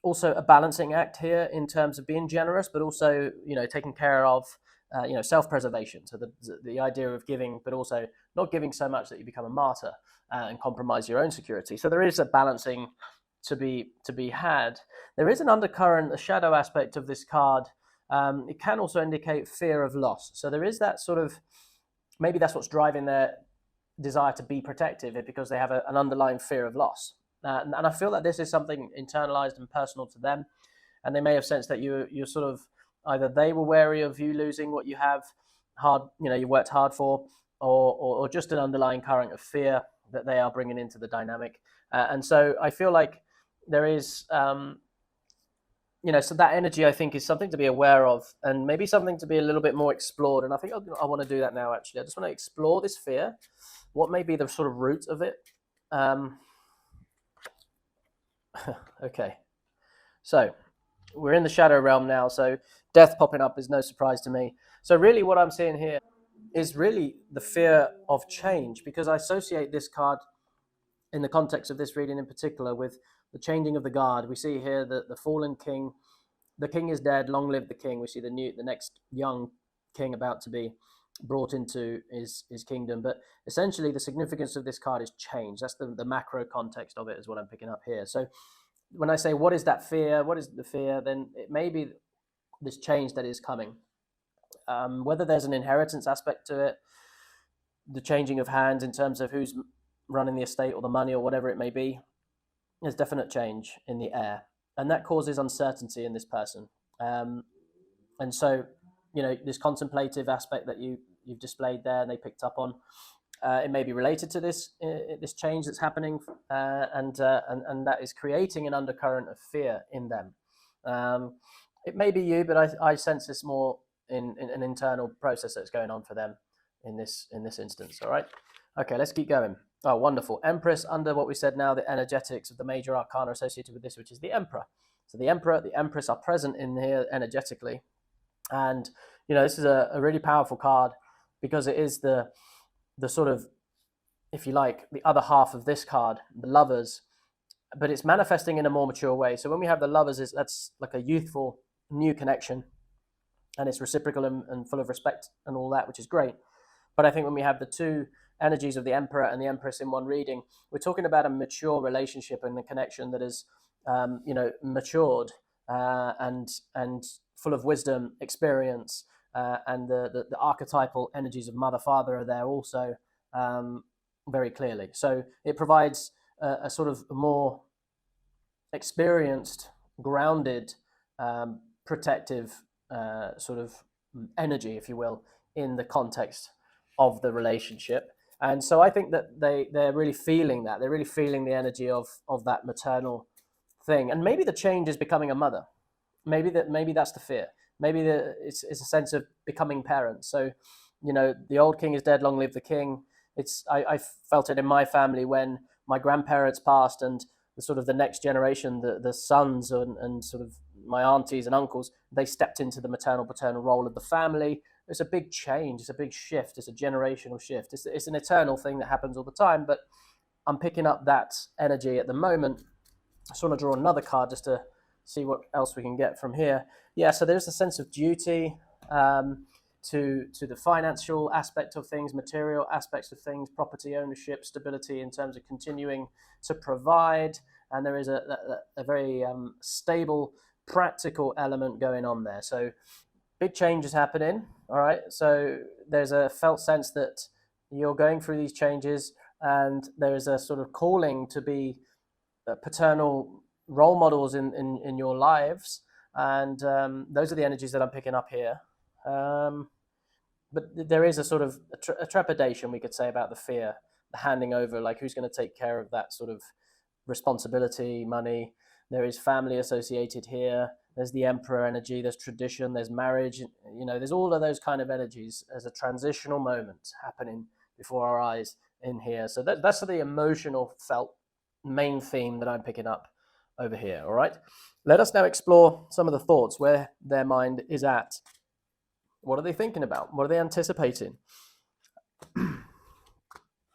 also a balancing act here in terms of being generous, but also taking care of self-preservation. So the idea of giving, but also not giving so much that you become a martyr and compromise your own security. So there is a balancing to be had. There is an undercurrent, a shadow aspect of this card. It can also indicate fear of loss. So there is that sort of, maybe that's what's driving their desire to be protective, because they have an underlying fear of loss. And I feel that this is something internalized and personal to them, and they may have sensed that you're sort of, either they were wary of you losing what you have you worked hard for, or just an underlying current of fear that they are bringing into the dynamic. And so I feel like there is, so that energy I think is something to be aware of, and maybe something to be a little bit more explored. And I think I want to do that now. Actually, I just want to explore this fear. What may be the sort of root of it? Okay, so we're in the shadow realm now. So death popping up is no surprise to me. So really, what I'm seeing here is really the fear of change, because I associate this card in the context of this reading in particular with the changing of the guard. We see here that the fallen king, the king is dead, long live the king. We see the next young king about to be brought into his kingdom. But essentially the significance of this card is change. That's the macro context of it, is what I'm picking up here. So when I say what is that fear, what is the fear, then it may be this change that is coming. Whether there's an inheritance aspect to it, the changing of hands in terms of who's running the estate or the money or whatever it may be, there's definite change in the air, and that causes uncertainty in this person. And so, this contemplative aspect that you've displayed there, and they picked up on, it may be related to this change that's happening, and that is creating an undercurrent of fear in them. It may be you, but I sense this more in an internal process that's going on for them in this instance. All right. Okay, let's keep going. Oh, wonderful. Empress, under what we said now, the energetics of the major arcana associated with this, which is the Emperor. So the Emperor, the Empress are present in here energetically. And, this is a really powerful card, because it is the sort of, if you like, the other half of this card, the Lovers, but it's manifesting in a more mature way. So when we have the Lovers, that's like a youthful, new connection, and it's reciprocal and full of respect and all that, which is great. But I think when we have the two energies of the Emperor and the Empress in one reading, we're talking about a mature relationship and a connection that is, matured and full of wisdom, experience, and the archetypal energies of Mother, Father are there also, very clearly. So it provides a sort of more experienced, grounded, protective sort of energy, if you will, in the context of the relationship. And so I think that they're really feeling that. They're really feeling the energy of that maternal thing. And maybe the change is becoming a mother. Maybe that's the fear. Maybe it's a sense of becoming parents. So, the old king is dead, long live the king. I felt it in my family when my grandparents passed, and the next generation, the sons and sort of my aunties and uncles, they stepped into the maternal paternal role of the family. It's a big change. It's a big shift. It's a generational shift. It's an eternal thing that happens all the time, but I'm picking up that energy at the moment. I just want to draw another card just to see what else we can get from here. Yeah, so there's a sense of duty to the financial aspect of things, material aspects of things, property ownership, stability in terms of continuing to provide. And there is a very stable, practical element going on there. So big change is happening. All right. So there's a felt sense that you're going through these changes, and there is a sort of calling to be paternal role models in your lives. And those are the energies that I'm picking up here. But there is a sort of a trepidation, we could say, about the fear, the handing over, like who's going to take care of that sort of responsibility, money. There is family associated here. There's the Emperor energy. There's tradition. There's marriage. There's all of those kind of energies as a transitional moment happening before our eyes in here. So that's the emotional felt main theme that I'm picking up over here. All right. Let us now explore some of the thoughts, where their mind is at. What are they thinking about? What are they anticipating?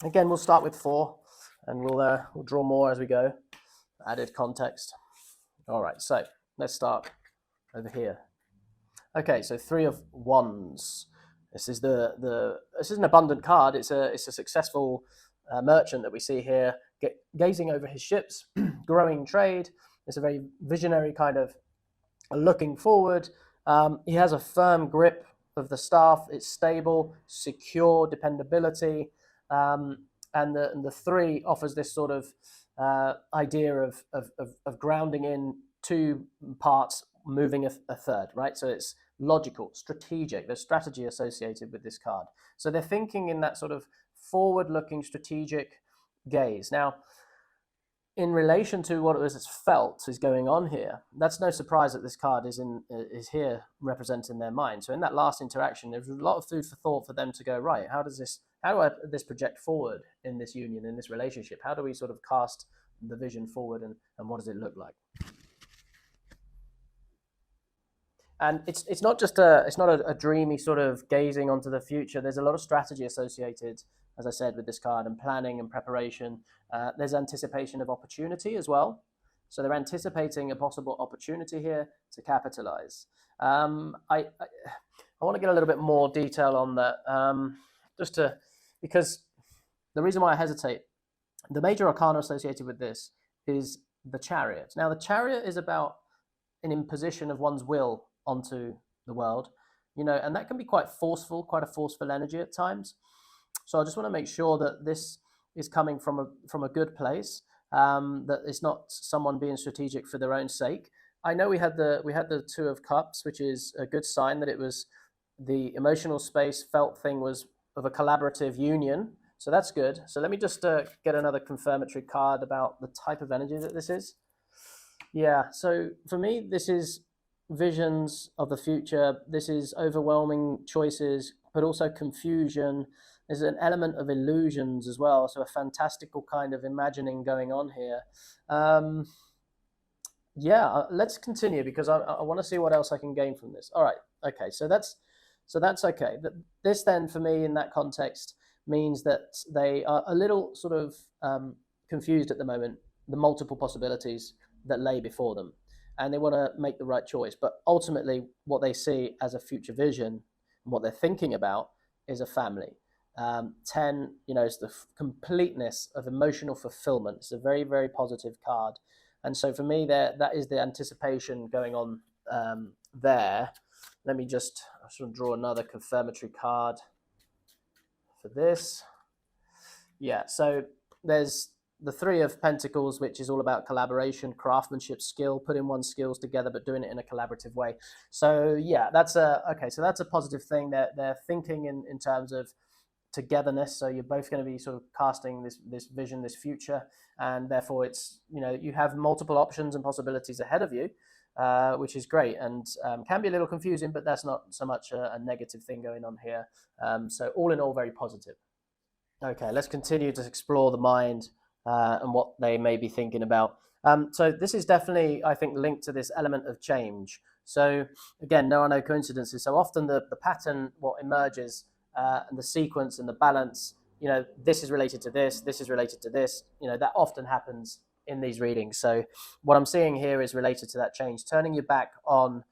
Again, we'll start with 4, and we'll draw more as we go. Added context. All right, so let's start over here. Okay, so 3 of Wands. This is this is an abundant card. It's a successful merchant that we see here, gazing over his ships, growing trade. It's a very visionary kind of looking forward. He has a firm grip of the staff. It's stable, secure, dependability, and the 3 offers this sort of idea of grounding in 2 parts, moving a third, right? So it's logical, strategic. There's strategy associated with this card. So they're thinking in that sort of forward-looking strategic gaze. Now, in relation to what it was felt is going on here, that's no surprise that this card is here representing their mind. So in that last interaction, there was a lot of food for thought for them to go, right, how do this project forward in this union, in this relationship? How do we sort of cast the vision forward, and what does it look like? And it's not just a dreamy sort of gazing onto the future. There's a lot of strategy associated, as I said, with this card, and planning and preparation. There's anticipation of opportunity as well. So they're anticipating a possible opportunity here to capitalize. I want to get a little bit more detail on that, because the reason why I hesitate, the major arcana associated with this is the Chariot. Now, the Chariot is about an imposition of one's will onto the world, and that can be quite a forceful energy at times. So I just want to make sure that this is coming from a good place, that it's not someone being strategic for their own sake. I know we had the Two of Cups, which is a good sign that it was the emotional space felt thing was of a collaborative union. So that's good. So let me just get another confirmatory card about the type of energy that this is. Yeah, so for me, this is visions of the future. This is overwhelming choices, but also confusion. There's an element of illusions as well, so a fantastical kind of imagining going on here. Let's continue, because I want to see what else I can gain from this. All right, okay, so that's okay. This then, for me, in that context, means that they are a little sort of confused at the moment, the multiple possibilities that lay before them, and they want to make the right choice. But ultimately, what they see as a future vision and what they're thinking about is a family. 10, is the completeness of emotional fulfillment. It's a very, very positive card. And so for me, that is the anticipation going on there. Let me just sort of draw another confirmatory card for this. Yeah, so there's the Three of Pentacles, which is all about collaboration, craftsmanship, skill, putting one's skills together, but doing it in a collaborative way. So yeah, that's a positive thing. They're thinking in terms of togetherness. So you're both going to be sort of casting this vision, this future, and therefore it's, you have multiple options and possibilities ahead of you, which is great, and can be a little confusing, but that's not so much a negative thing going on here. So all in all, very positive. Okay, let's continue to explore the mind and what they may be thinking about. So this is definitely, I think, linked to this element of change. So again, there are no coincidences. So often the pattern, what emerges, and the sequence and the balance, this is related to this is related to this, that often happens in these readings. So what I'm seeing here is related to that change, turning your back on,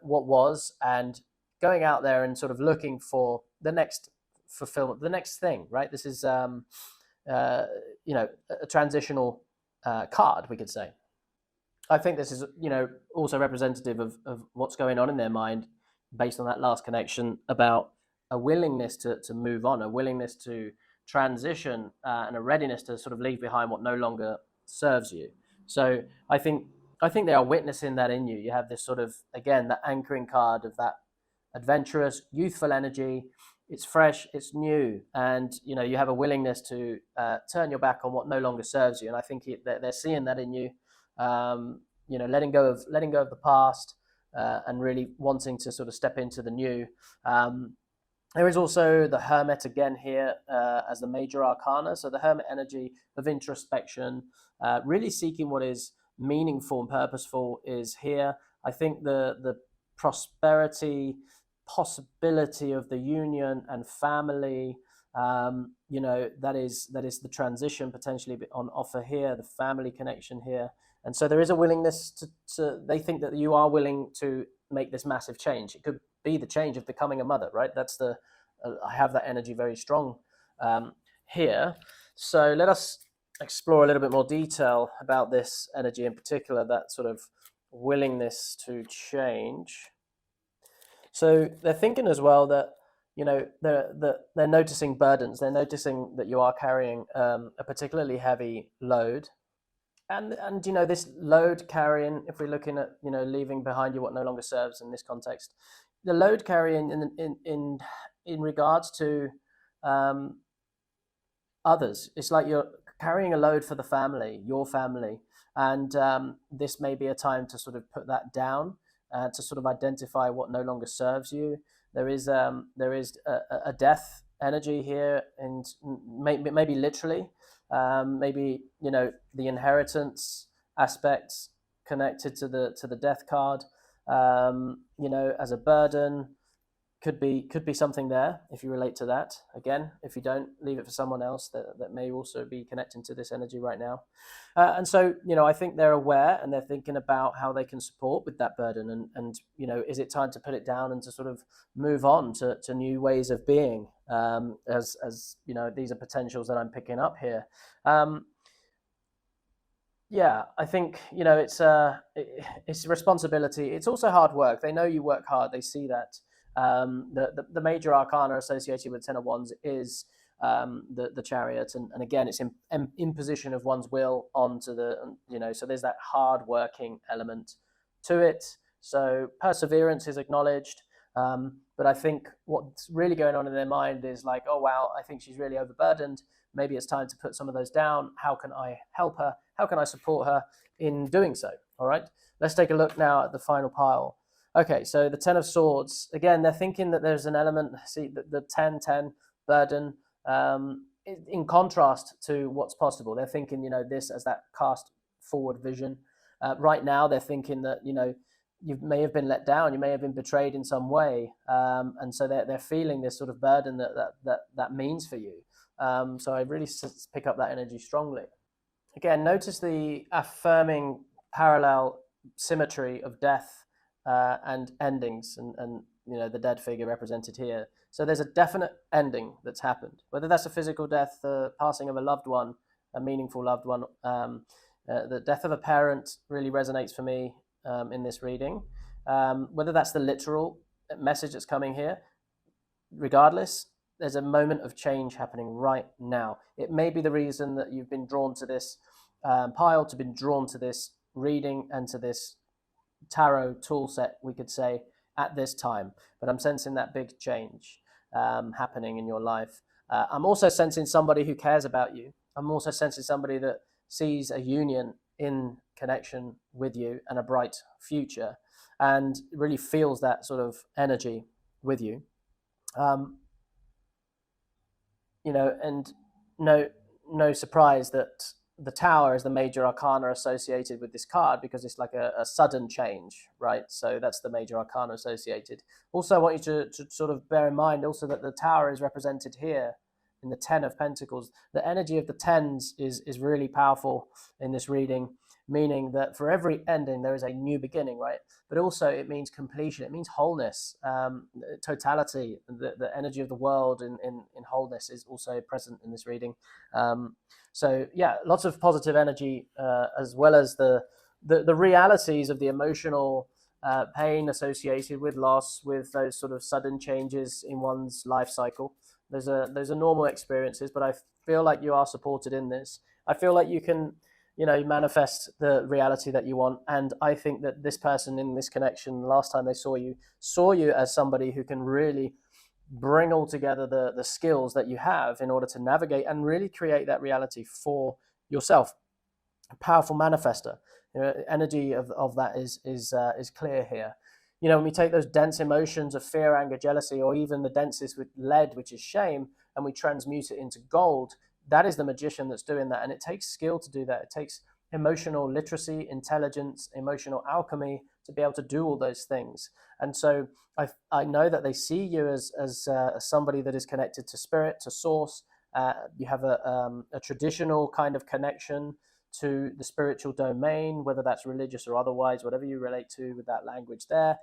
what was, and going out there and sort of looking for the next fulfillment, the next thing, right? This is, a transitional card, we could say. I think this is, also representative of what's going on in their mind based on that last connection about a willingness to move on, a willingness to transition, and a readiness to sort of leave behind what no longer serves you. So I think they are witnessing that in you. You have this sort of, again, that anchoring card of that adventurous, youthful energy. It's fresh, it's new, and you have a willingness to turn your back on what no longer serves you. And I think they're seeing that in you. Letting go of the past, and really wanting to sort of step into the new. There is also the Hermit again here as the major arcana. So the Hermit energy of introspection, really seeking what is meaningful and purposeful is here. I think the prosperity, possibility of the union and family, that is the transition potentially on offer here, the family connection here. And so there is a willingness to they think that you are willing to make this massive change. It could be the change of becoming a mother, right? That's I have that energy very strong here. So let us explore a little bit more detail about this energy in particular, that sort of willingness to change. So they're thinking as well that, they're noticing burdens. They're noticing that you are carrying a particularly heavy load. And this load carrying, if we're looking at, leaving behind you what no longer serves in this context, the load carrying in regards to others, it's like you're carrying a load for the family, your family, and this may be a time to sort of put that down, to sort of identify what no longer serves you. There is a death energy here, and maybe literally, maybe the inheritance aspects connected to the death card, as a burden. Could be something there if you relate to that. Again, if you don't, leave it for someone else that may also be connecting to this energy right now. And so, I think they're aware and they're thinking about how they can support with that burden, and is it time to put it down and to sort of move on to new ways of being, as these are potentials that I'm picking up here. Yeah, I think it's a responsibility. It's also hard work. They know you work hard. They see that. The major arcana associated with Ten of Wands is the Chariot, and again, it's imposition of one's will onto so there's that hard working element to it. So perseverance is acknowledged, but I think what's really going on in their mind is like, oh wow, I think she's really overburdened. Maybe it's time to put some of those down. How can I help her? How can I support her in doing so? All right, let's take a look now at the final pile. Okay, so the Ten of Swords, again, they're thinking that there's an element, see, the 10-10 burden, in contrast to what's possible. They're thinking, this as that cast forward vision. Right now, they're thinking that, you may have been let down, you may have been betrayed in some way, and so they're feeling this sort of burden that means for you. So I really pick up that energy strongly. Again, notice the affirming parallel symmetry of death and endings, and the dead figure represented here. So there's a definite ending that's happened, whether that's a physical death, the passing of a loved one, a meaningful loved one. The death of a parent really resonates for me in this reading. Whether that's the literal message that's coming here, regardless, there's a moment of change happening right now. It may be the reason that you've been drawn to this pile, to been drawn to this reading and to this tarot tool set, we could say, at this time. But I'm sensing that big change happening in your life. I'm also sensing somebody who cares about you. I'm also sensing somebody that sees a union in connection with you and a bright future, and really feels that sort of energy with you. And no surprise that the Tower is the major arcana associated with this card, because it's like a sudden change, right? So that's the major arcana associated. Also, I want you to sort of bear in mind also that the Tower is represented here in the 10 of Pentacles. The energy of the tens is really powerful in this reading, meaning that for every ending there is a new beginning, right? But also it means completion, it means wholeness, totality. The energy of the world in wholeness is also present in this reading. So yeah, lots of positive energy, as well as the realities of the emotional pain associated with loss, with those sort of sudden changes in one's life cycle. Those are normal experiences, but I feel like you are supported in this. I feel like you can, manifest the reality that you want. And I think that this person in this connection, last time they saw you as somebody who can really bring all together the skills that you have in order to navigate and really create that reality for yourself. A powerful manifester. Energy of that is clear here. When we take those dense emotions of fear, anger, jealousy, or even the densest with lead, which is shame, and we transmute it into gold, that is the magician that's doing that. And it takes skill to do that. It takes emotional literacy, intelligence, emotional alchemy to be able to do all those things. And so I know that they see you as somebody that is connected to spirit, to source. You have a traditional kind of connection to the spiritual domain, whether that's religious or otherwise, whatever you relate to with that language there.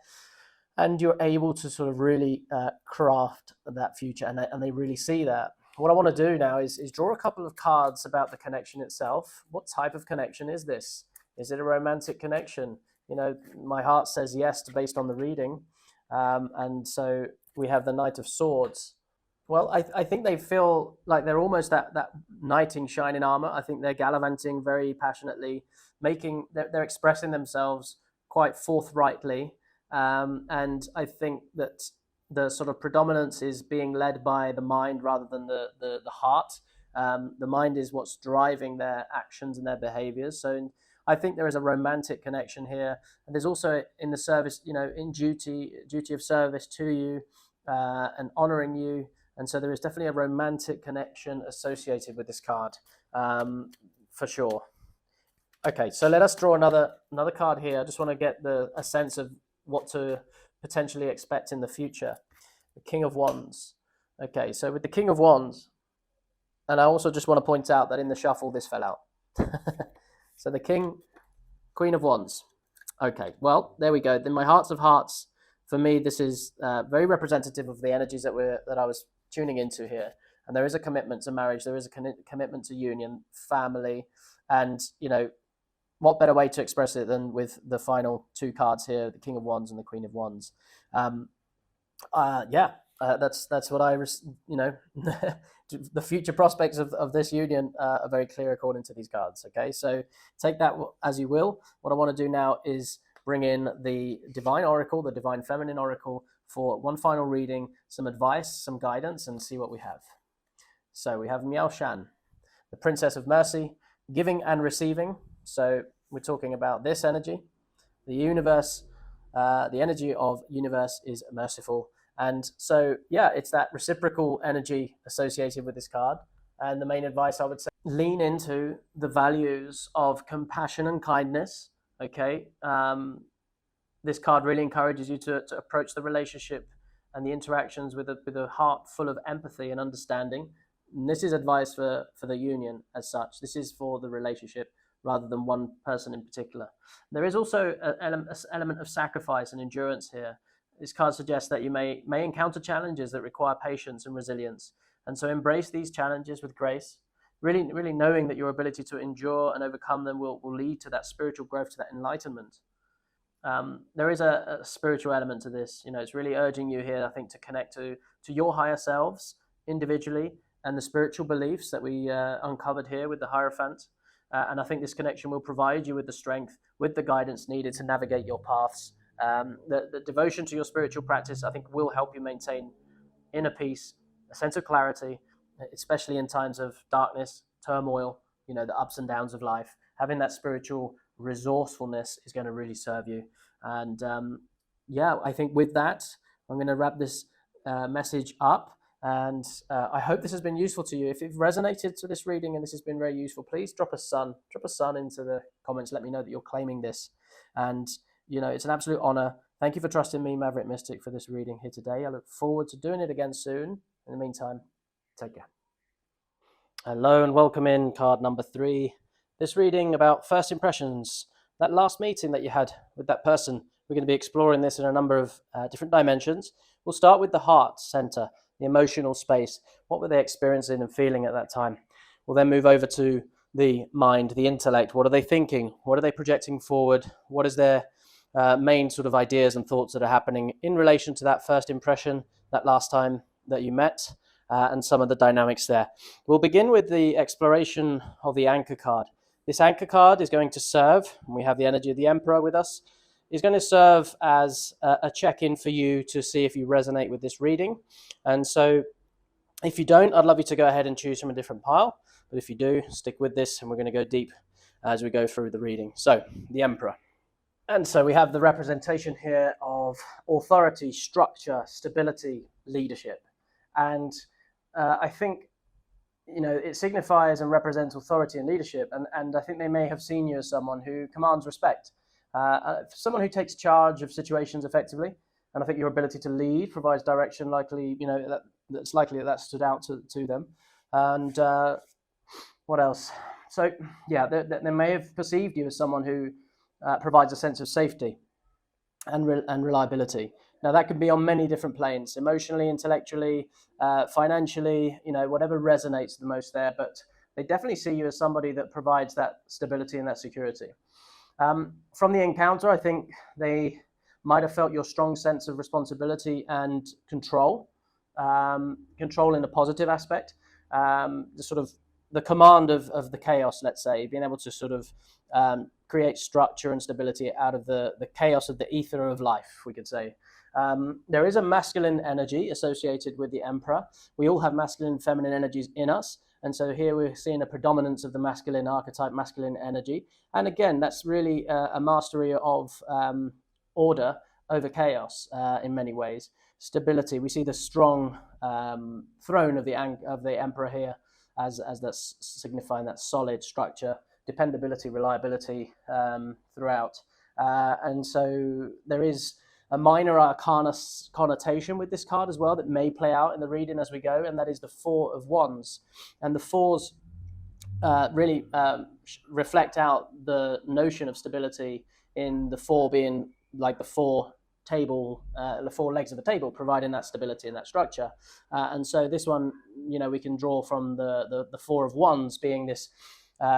And you're able to sort of really craft that future, and they really see that. What I want to do now is draw a couple of cards about the connection itself. What type of connection is this? Is it a romantic connection? My heart says yes, based on the reading. And so we have the Knight of Swords. Well, I think they feel like they're almost that knight in shining armor. I think they're gallivanting very passionately, they're expressing themselves quite forthrightly. And I think that the sort of predominance is being led by the mind rather than the heart. The mind is what's driving their actions and their behaviors. So I think there is a romantic connection here, and there's also in the service, in duty of service to you, and honoring you. And so there is definitely a romantic connection associated with this card, for sure. Okay, so let us draw another card here. I just want to get a sense of what to potentially expect in the future. The King of Wands. Okay, so with the King of Wands, and I also just want to point out that in the shuffle this fell out. So the Queen of Wands. Okay, well, there we go. In my hearts of hearts, for me, this is very representative of the energies that I was tuning into here. And there is a commitment to marriage. There is a commitment to union, family, and what better way to express it than with the final two cards here, the King of Wands and the Queen of Wands. That's what the future prospects of this union are very clear according to these cards. Okay, so take that as you will. What I want to do now is bring in the Divine Oracle, the Divine Feminine Oracle, for one final reading, some advice, some guidance, and see what we have. So we have Miao Shan, the Princess of Mercy, giving and receiving. So we're talking about this energy. The universe, the energy of universe is merciful. And so, it's that reciprocal energy associated with this card. And the main advice I would say, lean into the values of compassion and kindness. Okay. This card really encourages you to approach the relationship and the interactions with a heart full of empathy and understanding. And this is advice for the union as such. This is for the relationship rather than one person in particular. There is also an element of sacrifice and endurance here. This card suggests that you may encounter challenges that require patience and resilience. And so embrace these challenges with grace, really, really knowing that your ability to endure and overcome them will lead to that spiritual growth, to that enlightenment. There is a spiritual element to this. It's really urging you here, I think, to connect to your higher selves individually and the spiritual beliefs that we uncovered here with the Hierophant. And I think this connection will provide you with the strength, with the guidance needed to navigate your paths. The devotion to your spiritual practice, I think, will help you maintain inner peace, a sense of clarity, especially in times of darkness, turmoil, the ups and downs of life. Having that spiritual resourcefulness is going to really serve you. And I think with that, I'm going to wrap this message up. And I hope this has been useful to you. If you've resonated to this reading and this has been very useful, please drop a sun into the comments. Let me know that you're claiming this. And, it's an absolute honor. Thank you for trusting me, Maverick Mystic, for this reading here today. I look forward to doing it again soon. In the meantime, take care. Hello and welcome in card number 3. This reading about first impressions, that last meeting that you had with that person. We're going to be exploring this in a number of different dimensions. We'll start with the heart center, the emotional space. What were they experiencing and feeling at that time? We'll then move over to the mind, the intellect. What are they thinking? What are they projecting forward? What is their main sort of ideas and thoughts that are happening in relation to that first impression, that last time that you met, and some of the dynamics there. We'll begin with the exploration of the anchor card. This anchor card is going to serve, and we have the energy of the Emperor with us, is going to serve as a check-in for you to see if you resonate with this reading. And so if you don't, I'd love you to go ahead and choose from a different pile. But if you do, stick with this, and we're going to go deep as we go through the reading. So, the Emperor. And so we have the representation here of authority, structure, stability, leadership. And I think, it signifies and represents authority and leadership. And I think they may have seen you as someone who commands respect, someone who takes charge of situations effectively. And I think your ability to lead provides direction, likely, that's likely that stood out to them. And what else? So, they may have perceived you as someone who provides a sense of safety and reliability. Now, that can be on many different planes, emotionally, intellectually, financially, whatever resonates the most there. But they definitely see you as somebody that provides that stability and that security. From the encounter, I think they might have felt your strong sense of responsibility and control in a positive aspect, the command of the chaos, let's say, being able to sort of create structure and stability out of the chaos of the ether of life, we could say. There is a masculine energy associated with the Emperor. We all have masculine and feminine energies in us, And so here we're seeing a predominance of the masculine archetype, masculine energy. And again, that's really a mastery of order over chaos in many ways. Stability. We see the strong throne of the emperor here as that's signifying that solid structure, dependability, reliability throughout. And so there is a minor arcana connotation with this card as well that may play out in the reading as we go, and that is the Four of Wands. And the fours really reflect out the notion of stability, in the four being like the four legs of the table, providing that stability and that structure. And so this one, we can draw from the Four of Wands being this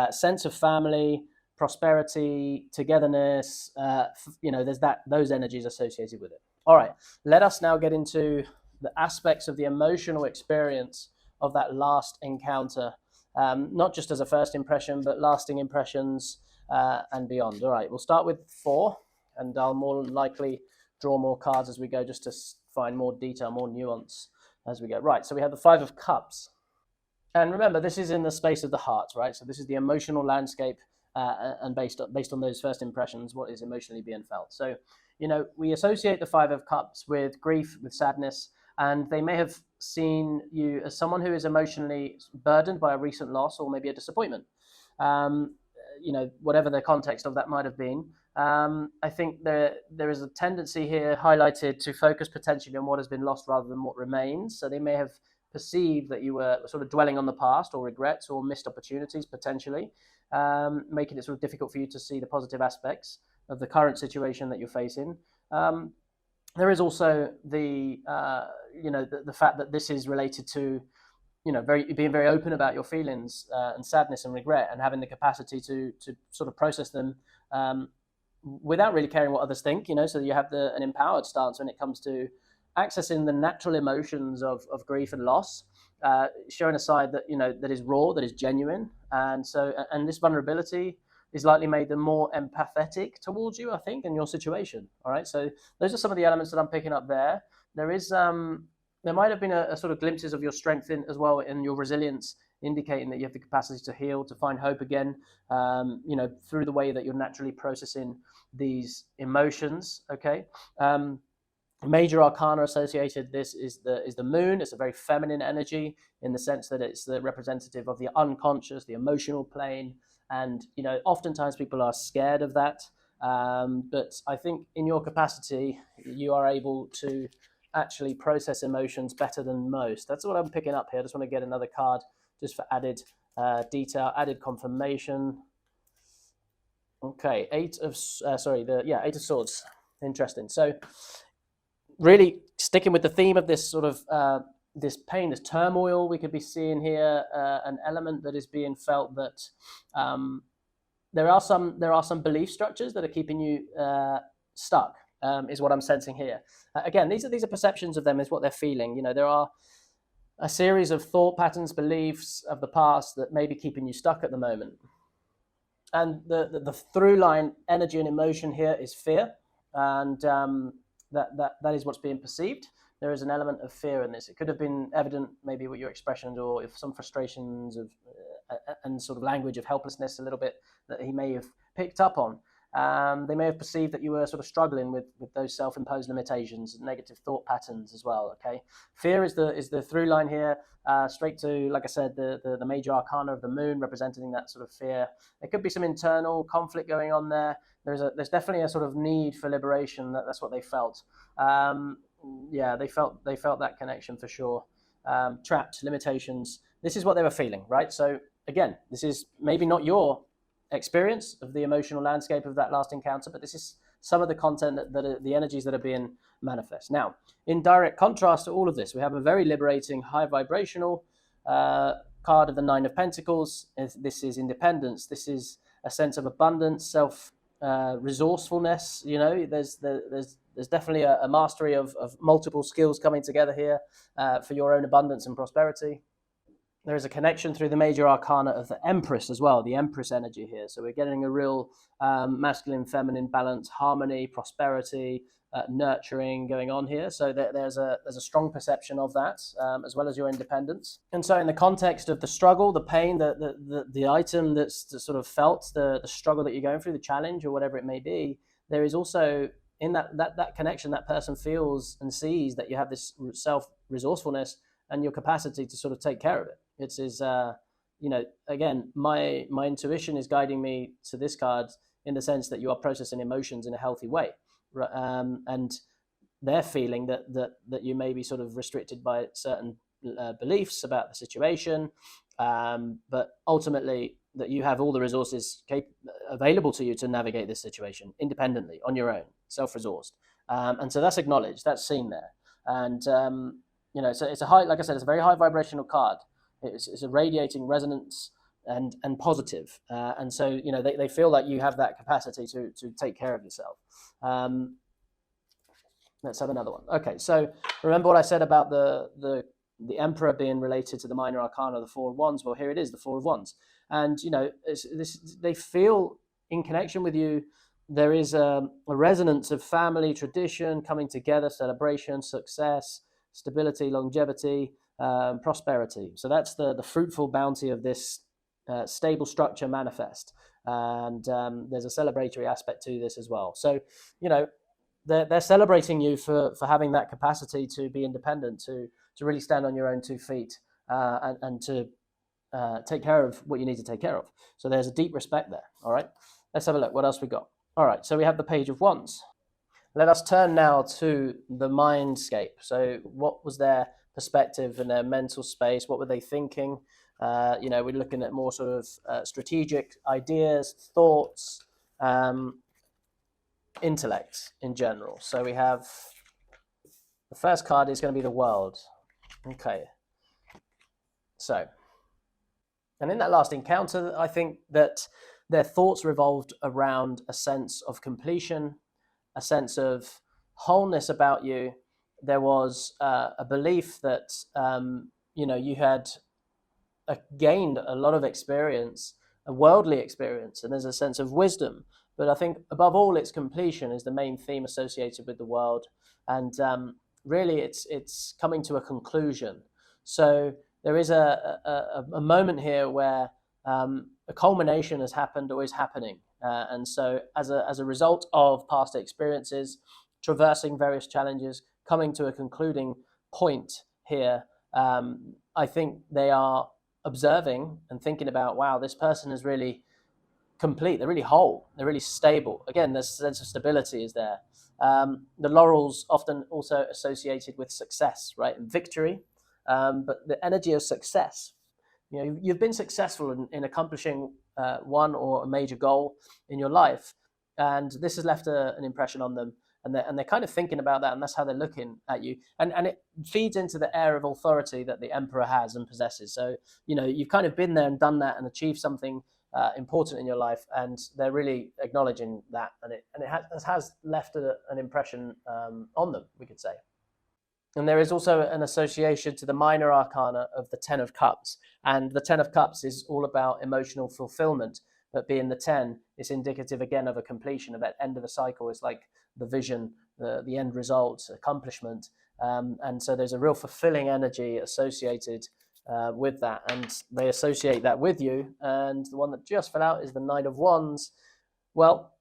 sense of family, prosperity, togetherness. There's those energies associated with it. All right, let us now get into the aspects of the emotional experience of that last encounter, not just as a first impression, but lasting impressions and beyond. All right, we'll start with 4, and I'll more likely draw more cards as we go, just to find more detail, more nuance as we go. Right, so we have the 5 of Cups. And remember, this is in the space of the heart, right? So this is the emotional landscape, and based on those first impressions, what is emotionally being felt. So, we associate the 5 of Cups with grief, with sadness, and they may have seen you as someone who is emotionally burdened by a recent loss or maybe a disappointment. Whatever the context of that might have been. I think there is a tendency here highlighted to focus potentially on what has been lost rather than what remains. So they may have perceived that you were sort of dwelling on the past, or regrets, or missed opportunities potentially, making it sort of difficult for you to see the positive aspects of the current situation that you're facing. There is also the fact that this is related to being very open about your feelings and sadness and regret, and having the capacity to sort of process them without really caring what others think. So you have an empowered stance when it comes to accessing the natural emotions of grief and loss, showing a side that that is raw, that is genuine, and this vulnerability is likely made them more empathetic towards you, I think, in your situation. All right, so those are some of the elements that I'm picking up there. There might have been a sort of glimpses of your strength as well, in your resilience, indicating that you have the capacity to heal, to find hope again, through the way that you're naturally processing these emotions. Okay. Major arcana associated this is the moon. It's a very feminine energy, in the sense that it's the representative of the unconscious, the emotional plane, and oftentimes people are scared of that. But I think in your capacity, you are able to actually process emotions better than most. That's what I'm picking up here. I just want to get another card just for added detail, added confirmation. Okay, Eight of Swords. Interesting. So really sticking with the theme of this sort of this pain, this turmoil, we could be seeing here an element that is being felt that there are some belief structures that are keeping you stuck. Is what I'm sensing here. Again, these are perceptions of them, is what they're feeling. There are a series of thought patterns, beliefs of the past that may be keeping you stuck at the moment. And the through line energy and emotion here is fear, and that is what's being perceived. There is an element of fear in this. It could have been evident maybe with your expressions, or if some frustrations of and sort of language of helplessness a little bit that he may have picked up on. They may have perceived that you were sort of struggling with those self-imposed limitations, negative thought patterns as well. Okay, fear is the through line here, straight to, like I said, the major arcana of the moon, representing that sort of fear. There could be some internal conflict going on there. There's definitely a sort of need for liberation. That's what they felt. They felt that connection for sure. Trapped, limitations. This is what they were feeling, right? So again, this is maybe not your experience of the emotional landscape of that last encounter, but this is some of the content that are the energies that are being manifest. Now, in direct contrast to all of this, we have a very liberating, high vibrational card of the Nine of Pentacles. This is independence. This is a sense of abundance, self resourcefulness. There's definitely a mastery of multiple skills coming together here for your own abundance and prosperity. there is a connection through the major arcana of the Empress as well, the Empress energy here. So we're getting a real masculine, feminine balance, harmony, prosperity, nurturing going on here. So there's a strong perception of that, as well as your independence. And so in the context of the struggle, the pain, the item that's sort of felt, the struggle that you're going through, the challenge or whatever it may be, there is also in that connection, that person feels and sees that you have this self-resourcefulness and your capacity to sort of take care of it. It is, again, my intuition is guiding me to this card in the sense that you are processing emotions in a healthy way, and they're feeling that you may be sort of restricted by certain beliefs about the situation, but ultimately that you have all the resources available to you to navigate this situation independently on your own, self-resourced, and so that's acknowledged, that's seen there, and so it's a high, like I said, it's a very high vibrational card. It's a radiating resonance and positive. And so, they feel like you have that capacity to take care of yourself. Let's have another one. Okay, so remember what I said about the Emperor being related to the minor arcana, the Four of Wands? Well, here it is, the Four of Wands. And, they feel in connection with you. There is a resonance of family, tradition, coming together, celebration, success, stability, longevity, prosperity. So that's the fruitful bounty of this stable structure manifest. And there's a celebratory aspect to this as well. So, they're celebrating you for having that capacity to be independent, to really stand on your own 2 feet, and to take care of what you need to take care of. So there's a deep respect there. All right, let's have a look. What else we got? All right, so we have the Page of Wands. Let us turn now to the mindscape. So what was their perspective and their mental space? What were they thinking? We're looking at more sort of strategic ideas, thoughts, intellect in general. So we have the first card is going to be the World. Okay. So, and in that last encounter, I think that their thoughts revolved around a sense of completion, a sense of wholeness about you. There was a belief that you had gained a lot of experience, a worldly experience, and there's a sense of wisdom. But I think above all, its completion is the main theme associated with the world, and really, it's coming to a conclusion. So there is a moment here where a culmination has happened or is happening. And so as a result of past experiences, traversing various challenges, coming to a concluding point here, I think they are observing and thinking about, wow, this person is really complete. They're really whole. They're really stable. Again, this sense of stability is there. The laurels often also associated with success, right, and victory. But the energy of success, you've been successful in accomplishing one or a major goal in your life, and this has left an impression on them, and they're kind of thinking about that, and that's how they're looking at you, and it feeds into the air of authority that the Emperor has and possesses. So you've kind of been there and done that and achieved something important in your life, and they're really acknowledging that, and it has left an impression on them, we could say. And there is also an association to the minor arcana of the Ten of Cups. And the Ten of Cups is all about emotional fulfillment. But being the 10, it's indicative again of a completion, of that end of a cycle. It's like the vision, the end result, accomplishment. And so there's a real fulfilling energy associated with that. And they associate that with you. And the one that just fell out is the Knight of Wands. Well,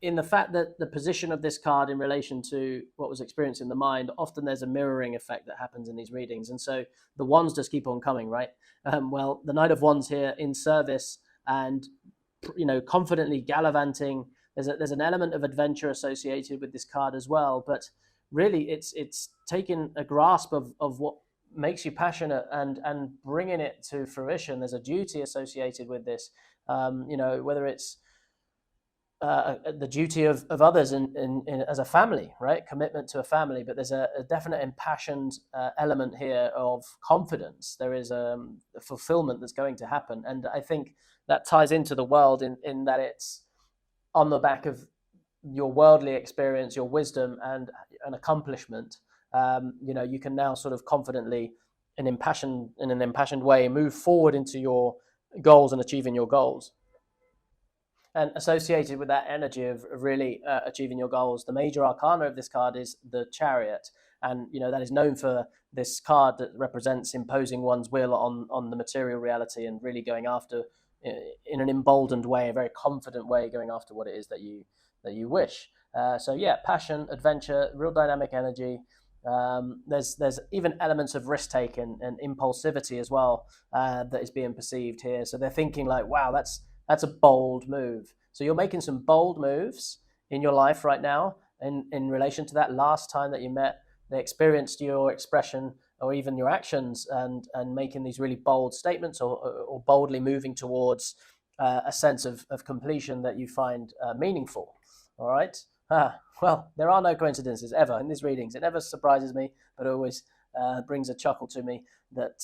in the fact that the position of this card in relation to what was experienced in the mind, often there's a mirroring effect that happens in these readings. And so the wands just keep on coming, right? Well, the Knight of Wands here in service and, confidently gallivanting. There's an element of adventure associated with this card as well. But really, it's taking a grasp of what makes you passionate and bringing it to fruition. There's a duty associated with this, whether it's the duty of others in as a family, right? Commitment to a family, but there's a definite impassioned element here of confidence. There is a fulfillment that's going to happen, and I think that ties into the world in that it's on the back of your worldly experience, your wisdom, and an accomplishment. You can now sort of confidently in an impassioned way, move forward into your goals and achieving your goals. And associated with that energy of really achieving your goals, the major arcana of this card is the Chariot. And, that is known for this card that represents imposing one's will on the material reality and really going after, in an emboldened way, a very confident way, going after what it is that you wish. So yeah, passion, adventure, real dynamic energy. There's even elements of risk taking and impulsivity as well that is being perceived here. So they're thinking like, wow, that's a bold move. So you're making some bold moves in your life right now in relation to that last time that you met. They experienced your expression or even your actions and making these really bold statements or boldly moving towards a sense of completion that you find meaningful. All right. Well, there are no coincidences ever in these readings. It never surprises me, but it always brings a chuckle to me that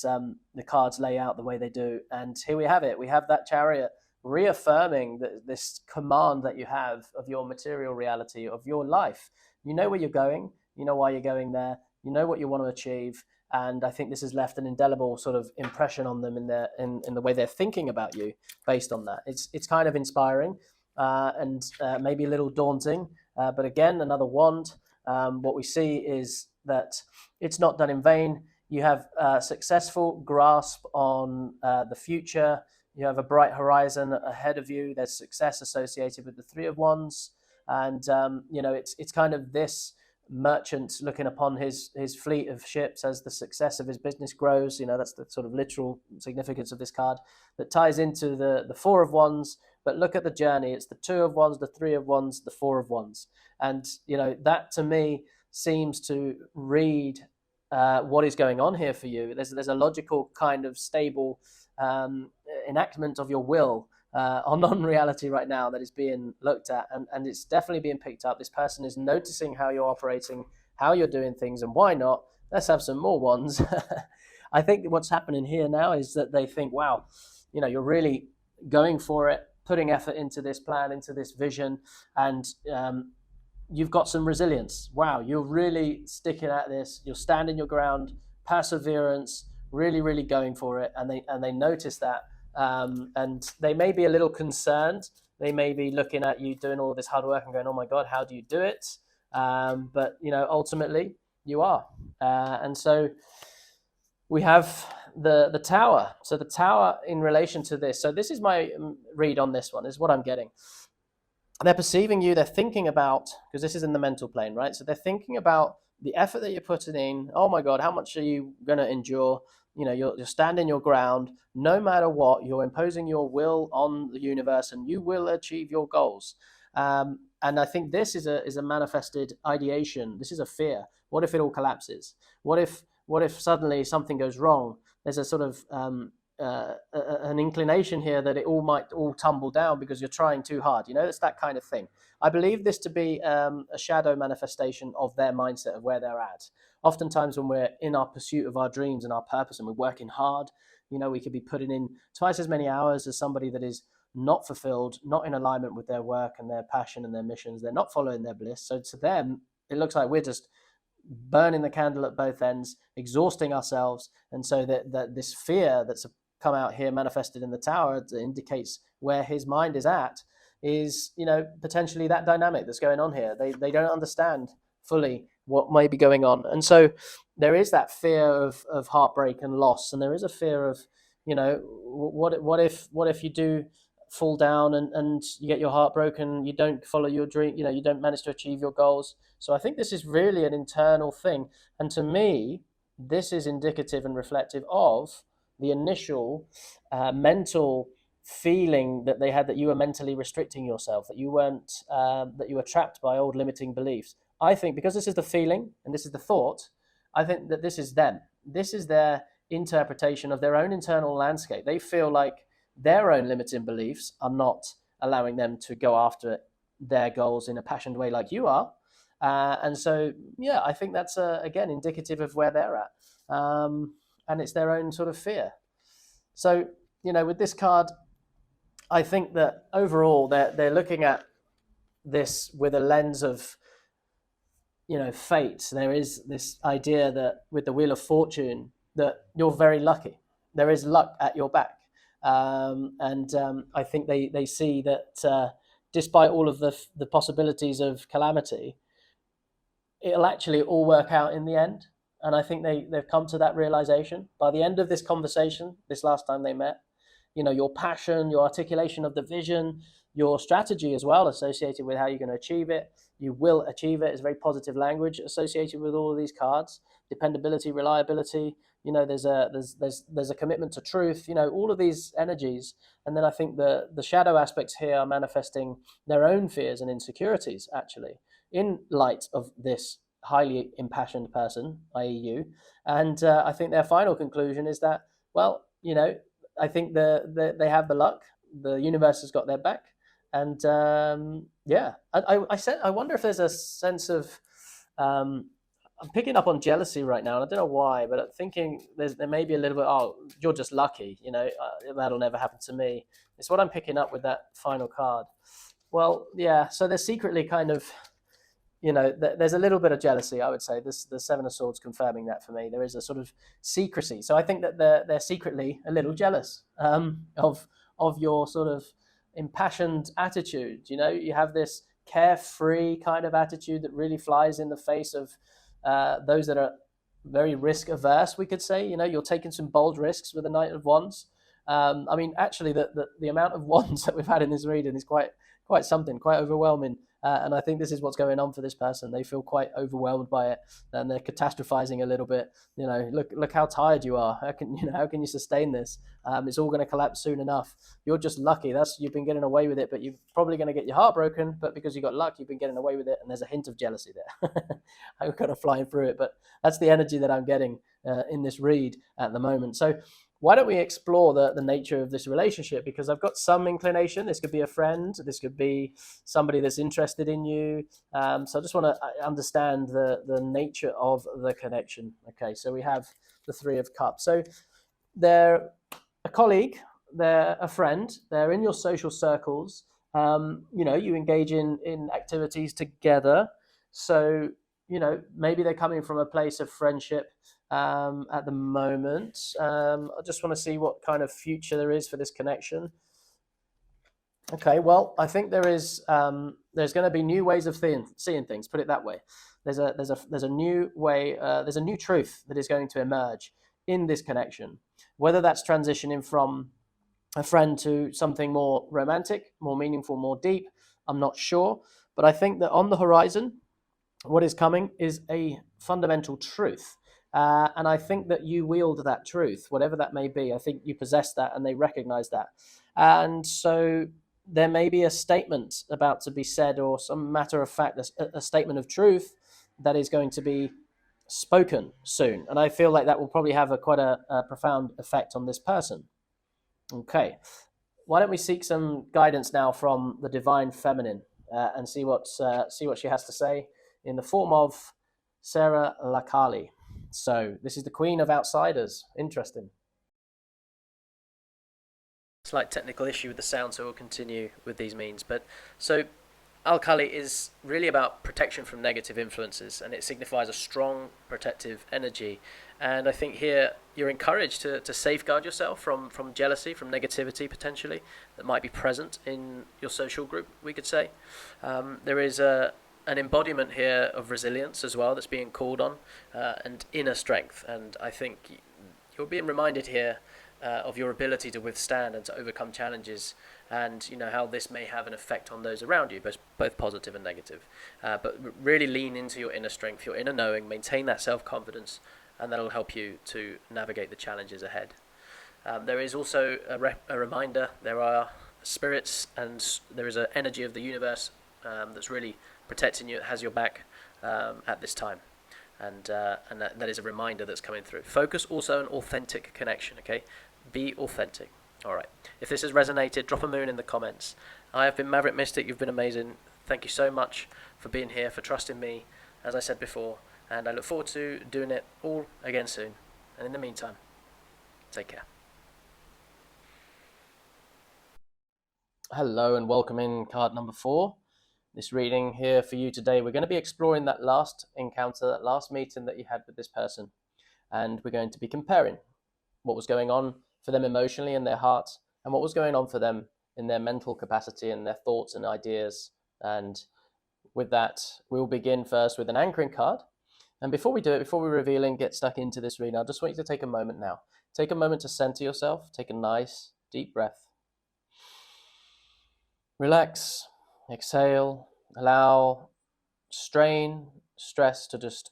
the cards lay out the way they do. And here we have it. We have that Chariot reaffirming this command that you have of your material reality, of your life. You know where you're going. You know why you're going there. You know what you want to achieve. And I think this has left an indelible sort of impression on them in the way they're thinking about you based on that. It's kind of inspiring and maybe a little daunting. But again, another wand. What we see is that it's not done in vain. You have a successful grasp on the future. You have a bright horizon ahead of you. There's success associated with the Three of Wands. And, it's kind of this merchant looking upon his fleet of ships as the success of his business grows. That's the sort of literal significance of this card that ties into the Four of Wands. But look at the journey. It's the Two of Wands, the Three of Wands, the Four of Wands. And, that to me seems to read what is going on here for you. There's a logical kind of stable enactment of your will on reality right now that is being looked at, and it's definitely being picked up. This person is noticing how you're operating, how you're doing things, and why not? Let's have some more wands. I think what's happening here now is that they think, wow, you're really going for it, putting effort into this plan, into this vision, and you've got some resilience. Wow, you're really sticking at this. You're standing your ground, perseverance, really, really going for it, and they notice that. And they may be a little concerned. They may be looking at you doing all this hard work and going, oh my God, how do you do it? But, ultimately you are. And so we have the Tower. So the Tower in relation to this. So this is my read on this one, is what I'm getting. They're perceiving you. They're thinking about, because this is in the mental plane, right? So they're thinking about the effort that you're putting in. Oh my God, how much are you going to endure? You're standing your ground. No matter what, you're imposing your will on the universe, and you will achieve your goals. And I think this is a manifested ideation. This is a fear. What if it all collapses? What if suddenly something goes wrong? There's a sort of an inclination here that it all might all tumble down because you're trying too hard. It's that kind of thing. I believe this to be a shadow manifestation of their mindset of where they're at. Oftentimes when we're in our pursuit of our dreams and our purpose and we're working hard, we could be putting in twice as many hours as somebody that is not fulfilled, not in alignment with their work and their passion and their missions. They're not following their bliss. So to them, it looks like we're just burning the candle at both ends, exhausting ourselves. And so that this fear that's come out here manifested in the Tower that indicates where his mind is at is, potentially that dynamic that's going on here. They don't understand fully what may be going on. And so there is that fear of heartbreak and loss. And there is a fear of, what if you do fall down and you get your heart broken, you don't follow your dream, you don't manage to achieve your goals. So I think this is really an internal thing. And to me, this is indicative and reflective of the initial mental feeling that they had, that you were mentally restricting yourself, that you weren't, that you were trapped by old limiting beliefs. I think because this is the feeling and this is the thought, I think that this is them. This is their interpretation of their own internal landscape. They feel like their own limiting beliefs are not allowing them to go after their goals in a passionate way like you are. And so, yeah, I think that's, again, indicative of where they're at. And it's their own sort of fear. So, with this card, I think that overall they're looking at this with a lens of, fate. There is this idea that with the Wheel of Fortune, that you're very lucky. There is luck at your back. I think they see that despite all of the possibilities of calamity, it'll actually all work out in the end. And I think they've come to that realization by the end of this conversation, this last time they met. Your passion, your articulation of the vision, your strategy as well, associated with how you're going to achieve it. You will achieve it. It's very positive language associated with all of these cards. Dependability, reliability. There's a commitment to truth. All of these energies. And then I think the shadow aspects here are manifesting their own fears and insecurities, actually, in light of this highly impassioned person, i.e. you. And I think their final conclusion is that, well, I think they have the luck. The universe has got their back. And I wonder if there's a sense of, I'm picking up on jealousy right now, and I don't know why, but I'm thinking there may be a little bit, oh, you're just lucky, that'll never happen to me. It's what I'm picking up with that final card. Well, yeah, so they're secretly kind of, there's a little bit of jealousy, I would say. The Seven of Swords confirming that for me. There is a sort of secrecy. So I think that they're secretly a little jealous of your sort of impassioned attitude. You have this carefree kind of attitude that really flies in the face of those that are very risk averse, we could say. You're taking some bold risks with the Knight of Wands. Actually, the amount of wands that we've had in this reading is quite something, quite overwhelming. And I think this is what's going on for this person. They feel quite overwhelmed by it, and they're catastrophizing a little bit. Look how tired you are. How can you sustain this? It's all going to collapse soon enough. You're just lucky. You've been getting away with it, but you're probably going to get your heart broken. But because you got luck, you've been getting away with it. And there's a hint of jealousy there. I'm kind of flying through it, but that's the energy that I'm getting in this read at the moment. So why don't we explore the nature of this relationship? Because I've got some inclination. This could be a friend. This could be somebody that's interested in you. So I just want to understand the nature of the connection. Okay, so we have the Three of Cups. So they're a colleague. They're a friend. They're in your social circles. You engage in activities together. So, maybe they're coming from a place of friendship at the moment. I just want to see what kind of future there is for this connection. Okay, well, I think there's going to be new ways of seeing things. Put it that way. There's a new way. There's a new truth that is going to emerge in this connection. Whether that's transitioning from a friend to something more romantic, more meaningful, more deep, I'm not sure. But I think that on the horizon, what is coming is a fundamental truth. And I think that you wield that truth, whatever that may be. I think you possess that, and they recognize that. And so there may be a statement about to be said, or some matter of fact, a statement of truth that is going to be spoken soon. And I feel like that will probably have quite a profound effect on this person. Okay. Why don't we seek some guidance now from the Divine Feminine and see what she has to say in the form of Sarah Lakali. So this is the Queen of Outsiders. Interesting. Slight technical issue with the sound, so we'll continue with these means. But so Alkali is really about protection from negative influences, and it signifies a strong protective energy. And I think here you're encouraged to safeguard yourself from jealousy, from negativity potentially that might be present in your social group, we could say. There is an embodiment here of resilience as well that's being called on, and inner strength. And I think you're being reminded here of your ability to withstand and to overcome challenges, and how this may have an effect on those around you, both positive and negative. But really lean into your inner strength, your inner knowing, maintain that self-confidence, and that'll help you to navigate the challenges ahead. There is also a reminder, there are spirits and there is an energy of the universe that's really protecting you, has your back at this time. And that is a reminder that's coming through. Focus also on authentic connection, okay? Be authentic. All right. If this has resonated, drop a moon in the comments. I have been Maverick Mystic. You've been amazing. Thank you so much for being here, for trusting me, as I said before. And I look forward to doing it all again soon. And in the meantime, take care. Hello and welcome in card number 4. This reading here for you today, we're going to be exploring that last encounter, that last meeting that you had with this person. and we're going to be comparing what was going on for them emotionally in their hearts and what was going on for them in their mental capacity and their thoughts and ideas. And with that, we'll begin first with an anchoring card. And before we do it, before we reveal and get stuck into this reading, I just want you to take a moment now. Take a moment to center yourself. Take a nice deep breath. Relax, exhale, allow strain, stress to just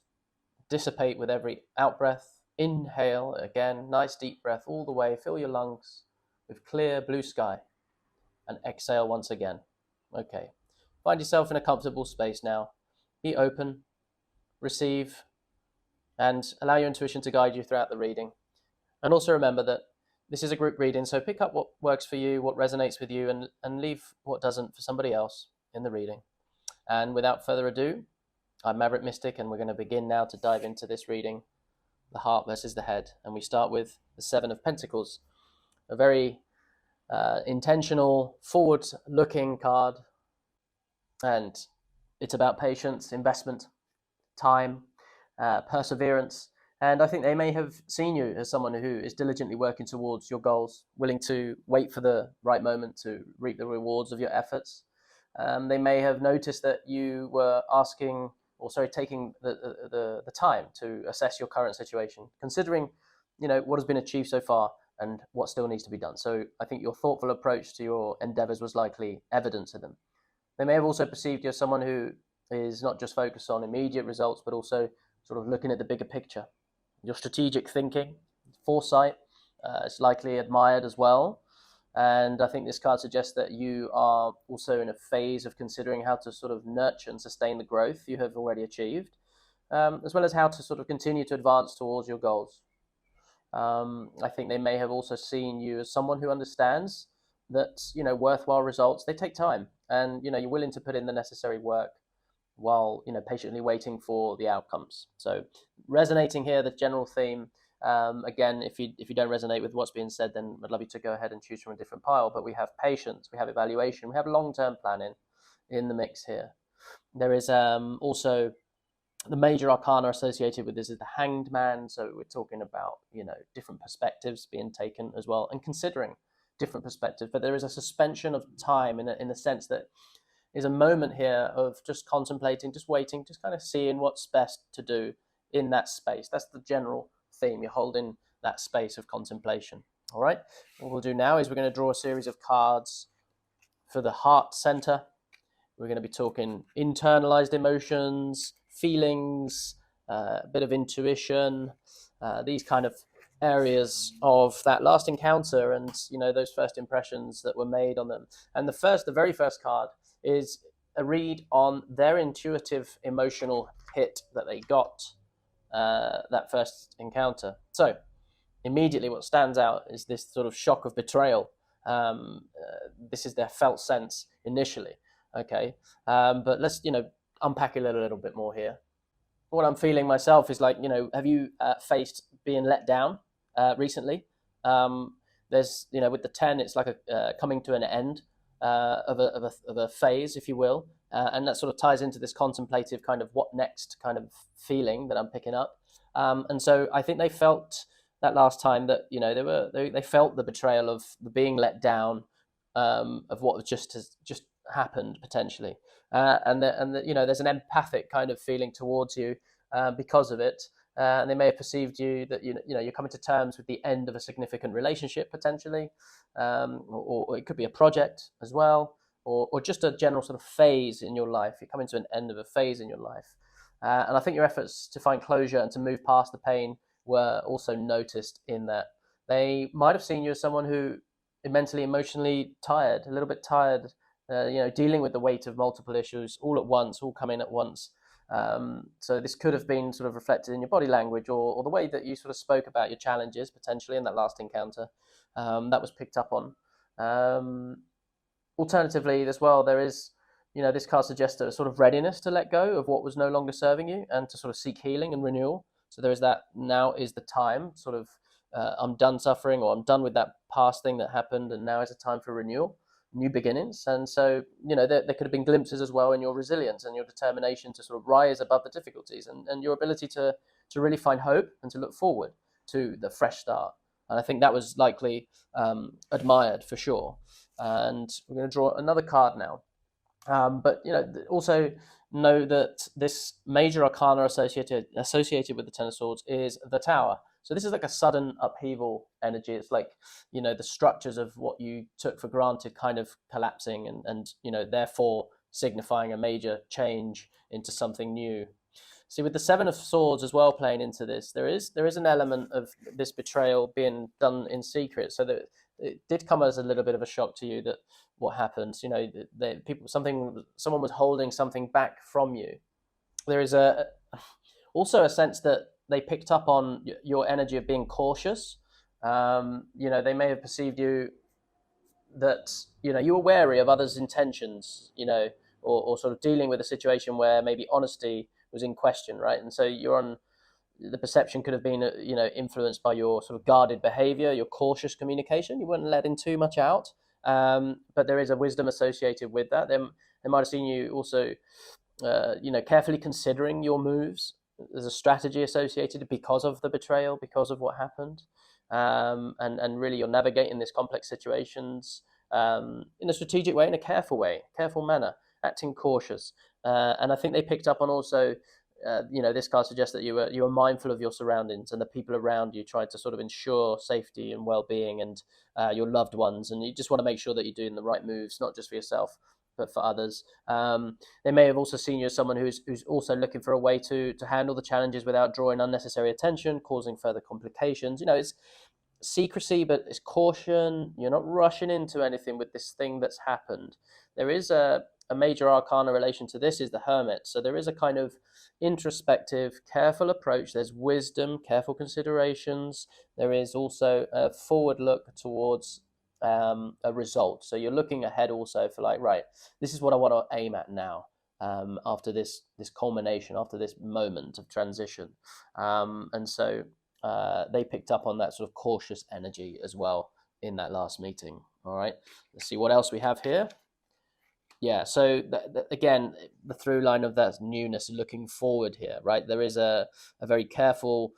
dissipate with every out breath. Inhale again, nice deep breath all the way. Fill your lungs with clear blue sky. And exhale once again. Okay. Find yourself in a comfortable space now. Be open, receive, and allow your intuition to guide you throughout the reading. And also remember that this is a group reading, so pick up what works for you, what resonates with you, and leave what doesn't for somebody else in the reading. And without further ado, I'm Maverick Mystic, and we're going to begin now to dive into this reading, the heart versus the head. And we start with the Seven of Pentacles, a very intentional, forward-looking card. And it's about patience, investment, time, perseverance. And I think they may have seen you as someone who is diligently working towards your goals, willing to wait for the right moment to reap the rewards of your efforts. They may have noticed that you were taking the time to assess your current situation, considering, what has been achieved so far and what still needs to be done. So I think your thoughtful approach to your endeavors was likely evident to them. They may have also perceived you as someone who is not just focused on immediate results, but also sort of looking at the bigger picture. Your strategic thinking, foresight, is likely admired as well. And I think this card suggests that you are also in a phase of considering how to sort of nurture and sustain the growth you have already achieved, as well as how to sort of continue to advance towards your goals. I think they may have also seen you as someone who understands that, worthwhile results, they take time, and, you're willing to put in the necessary work while, patiently waiting for the outcomes. So resonating here, the general theme, again, if you don't resonate with what's being said, then I'd love you to go ahead and choose from a different pile. But we have patience, we have evaluation, we have long-term planning in the mix here. There is also the major arcana associated with this is the Hanged Man. So we're talking about, different perspectives being taken as well and considering different perspectives. But there is a suspension of time in the sense that is a moment here of just contemplating, just waiting, just kind of seeing what's best to do in that space. That's the general theme. You're holding that space of contemplation. All right. What we'll do now is we're going to draw a series of cards for the heart center. We're going to be talking internalized emotions, feelings, a bit of intuition, these kind of areas of that last encounter and, those first impressions that were made on them. And the very first card is a read on their intuitive emotional hit that they got that first encounter. So immediately what stands out is this sort of shock of betrayal. This is their felt sense initially. Okay. But let's, unpack it a little bit more here. What I'm feeling myself is like, have you faced being let down recently? There's, with the 10, it's like a coming to an end of a phase, if you will. And that sort of ties into this contemplative kind of what next kind of feeling that I'm picking up. And so I think they felt that last time that, they felt the betrayal of the being let down, of what has just happened potentially. And there's an empathic kind of feeling towards you because of it. And they may have perceived you that you're coming to terms with the end of a significant relationship potentially, or it could be a project as well, or just a general sort of phase in your life. You're coming to an end of a phase in your life, and I think your efforts to find closure and to move past the pain were also noticed in that. They might have seen you as someone who is mentally, emotionally tired, a little bit tired, dealing with the weight of multiple issues all at once, all coming at once. So this could have been sort of reflected in your body language or the way that you sort of spoke about your challenges potentially in that last encounter. That was picked up on. Alternatively, as well, there is, this card suggests a sort of readiness to let go of what was no longer serving you and to sort of seek healing and renewal. So there is that. Now is the time, sort of, I'm done suffering, or I'm done with that past thing that happened, and now is a time for renewal, new beginnings. And so, there could have been glimpses as well in your resilience and your determination to sort of rise above the difficulties and your ability to to really find hope and to look forward to the fresh start. And I think that was likely admired for sure. And we're going to draw another card now. But also know that this major arcana associated with the Ten of Swords is the Tower. So this is like a sudden upheaval energy. It's like, the structures of what you took for granted kind of collapsing and therefore signifying a major change into something new. See, with the Seven of Swords as well playing into this, there is an element of this betrayal being done in secret. So that it did come as a little bit of a shock to you that what happened. Someone was holding something back from you. There is also a sense that they picked up on your energy of being cautious. They may have perceived you that you were wary of others' intentions. Or sort of dealing with a situation where maybe honesty was in question, right? And so the perception could have been, influenced by your sort of guarded behavior, your cautious communication. You weren't letting too much out, but there is a wisdom associated with that. They might have seen you also, carefully considering your moves. There's a strategy associated because of the betrayal, because of what happened, and really you're navigating these complex situations in a strategic way, in a careful manner, acting cautious. And I think they picked up on also, this card suggests that you were mindful of your surroundings and the people around you, tried to sort of ensure safety and well-being and your loved ones, and you just want to make sure that you're doing the right moves, not just for yourself but for others. They may have also seen you as someone who's also looking for a way to handle the challenges without drawing unnecessary attention, causing further complications. It's secrecy, but it's caution. You're not rushing into anything with this thing that's happened. There is a major arcana relation to this is the Hermit. So there is a kind of introspective, careful approach. There's wisdom, careful considerations. There is also a forward look towards a result. So you're looking ahead also for like, right, this is what I want to aim at now. After this culmination, after this moment of transition. And so they picked up on that sort of cautious energy as well in that last meeting. All right, let's see what else we have here. Yeah, so again, the through line of that newness, looking forward here, right? There is a very careful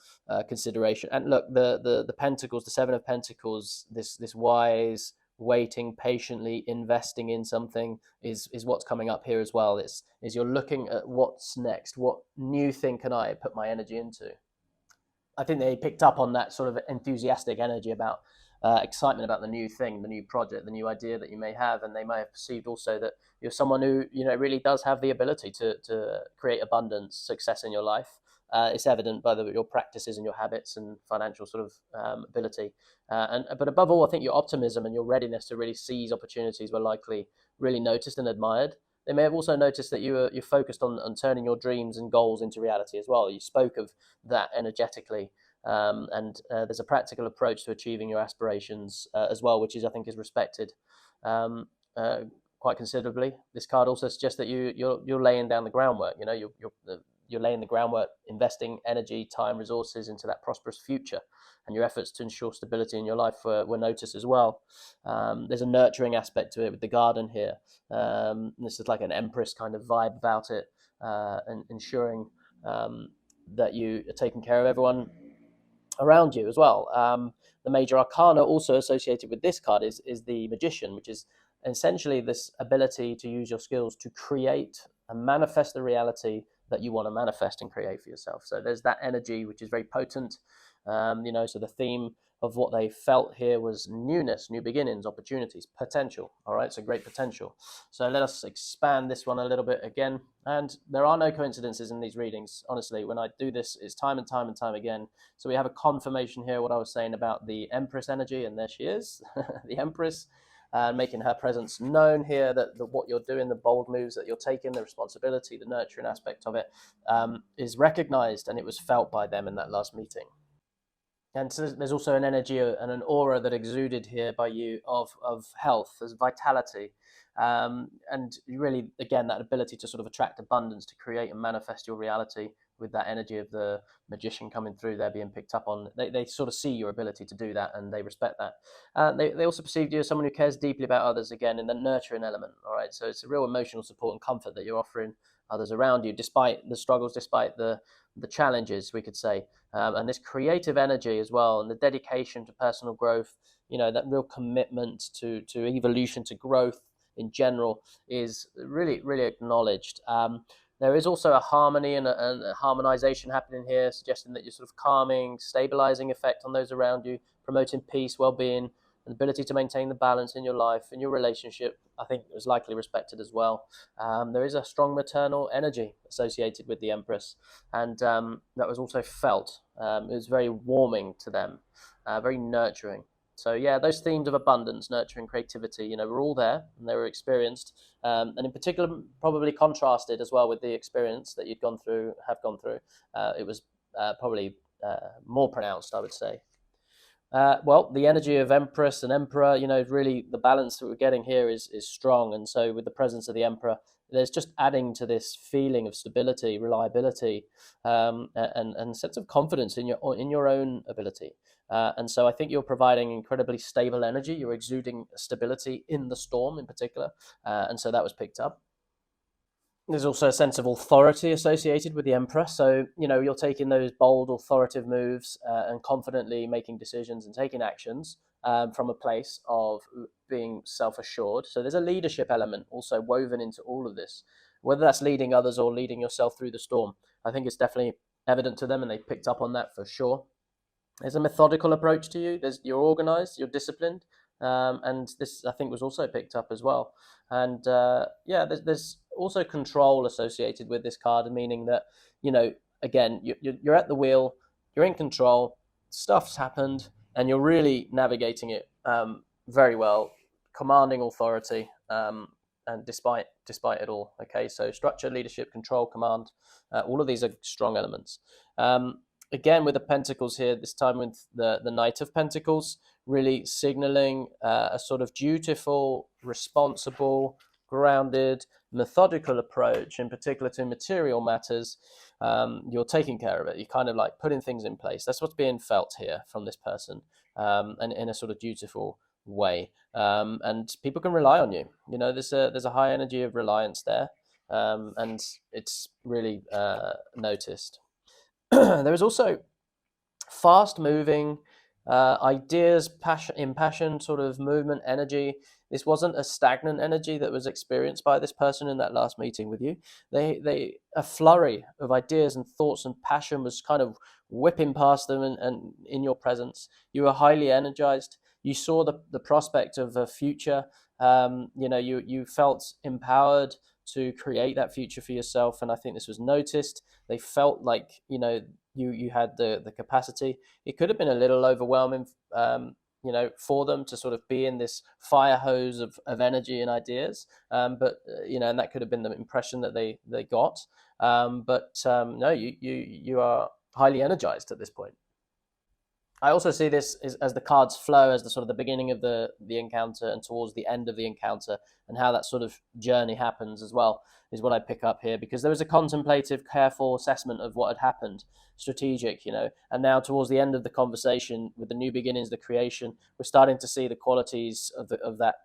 consideration. And look, the Pentacles, the Seven of Pentacles, this wise, waiting, patiently investing in something is what's coming up here as well. Is you're looking at what's next, what new thing can I put my energy into? I think they picked up on that sort of enthusiastic energy about excitement about the new thing, the new project, the new idea that you may have, and they may have perceived also that you're someone who really does have the ability to create abundance, success in your life. It's evident by your practices and your habits and financial sort of ability, but above all, I think your optimism and your readiness to really seize opportunities were likely really noticed and admired. They may have also noticed that you're focused on turning your dreams and goals into reality as well. You spoke of that energetically. And there's a practical approach to achieving your aspirations as well, which I think is respected quite considerably. This card also suggests that you're laying down the groundwork. You're laying the groundwork, investing energy, time, resources into that prosperous future, and your efforts to ensure stability in your life were noticed as well. There's a nurturing aspect to it with the garden here. This is like an empress kind of vibe about it, and ensuring that you are taking care of everyone around you as well. The major arcana also associated with this card is the Magician, which is essentially this ability to use your skills to create and manifest the reality that you want to manifest and create for yourself. So there's that energy which is very potent. So the theme of what they felt here was newness, new beginnings, opportunities, potential. All right, so great potential. So let us expand this one a little bit again. And there are no coincidences in these readings. Honestly, when I do this, it's time and time and time again. So we have a confirmation here, what I was saying about the Empress energy, and there she is, the Empress, making her presence known here, that what you're doing, the bold moves that you're taking, the responsibility, the nurturing aspect of it, is recognized, and it was felt by them in that last meeting. And so there's also an energy and an aura that exuded here by you of health, as vitality, and really, again, that ability to sort of attract abundance, to create and manifest your reality with that energy of the Magician coming through there, being picked up on. They sort of see your ability to do that, and they respect that. They also perceived you as someone who cares deeply about others, again, in the nurturing element. All right, so it's a real emotional support and comfort that you're offering others around you, despite the struggles, despite the the challenges, we could say, and this creative energy as well, and the dedication to personal growth. That real commitment to evolution, to growth in general, is really really acknowledged. There is also a harmony and a harmonization happening here, suggesting that you're sort of calming, stabilizing effect on those around you, promoting peace, well-being, and ability to maintain the balance in your life and your relationship. I think it was likely respected as well. There is a strong maternal energy associated with the Empress, and that was also felt. It was very warming to them, very nurturing. So yeah, those themes of abundance, nurturing, creativity, were all there, and they were experienced, and in particular, probably contrasted as well with the experience that have gone through. It was probably more pronounced, I would say. Well, the energy of Empress and Emperor, really the balance that we're getting here is strong, and so with the presence of the Emperor, there's just adding to this feeling of stability, reliability, and sense of confidence in your own ability. And so I think you're providing incredibly stable energy. You're exuding stability in the storm, in particular, and so that was picked up. There's also a sense of authority associated with the Emperor. So, you're taking those bold, authoritative moves and confidently making decisions and taking actions from a place of being self-assured. So there's a leadership element also woven into all of this, whether that's leading others or leading yourself through the storm. I think it's definitely evident to them, and they picked up on that for sure. There's a methodical approach to you. You're organized, you're disciplined, and this I think was also picked up as well. And there's also control associated with this card, meaning that again you're at the wheel, you're in control, stuff's happened, and you're really navigating it very well, commanding authority, and despite it all. Okay, so structure, leadership, control, command, all of these are strong elements. Again, with the Pentacles here, this time with the Knight of Pentacles, really signaling a sort of dutiful, responsible, grounded, methodical approach, in particular to material matters. You're taking care of it. You're kind of like putting things in place. That's what's being felt here from this person, and in a sort of dutiful way. And people can rely on you. There's a high energy of reliance there, and it's really noticed. There is also fast moving ideas, impassioned sort of movement, energy. This wasn't a stagnant energy that was experienced by this person in that last meeting with you. A flurry of ideas and thoughts and passion was kind of whipping past them, and in your presence. You were highly energized. You saw the prospect of a future. You felt empowered to create that future for yourself, and I think this was noticed. They felt like you had the capacity. It could have been a little overwhelming, for them to sort of be in this fire hose of energy and ideas, but and that could have been the impression that they got. No, you are highly energized at this point. I also see this as the cards flow, as the sort of the beginning of the encounter and towards the end of the encounter, and how that sort of journey happens as well, is what I pick up here, because there was a contemplative, careful assessment of what had happened, strategic, and now towards the end of the conversation, with the new beginnings, the creation, we're starting to see the qualities of that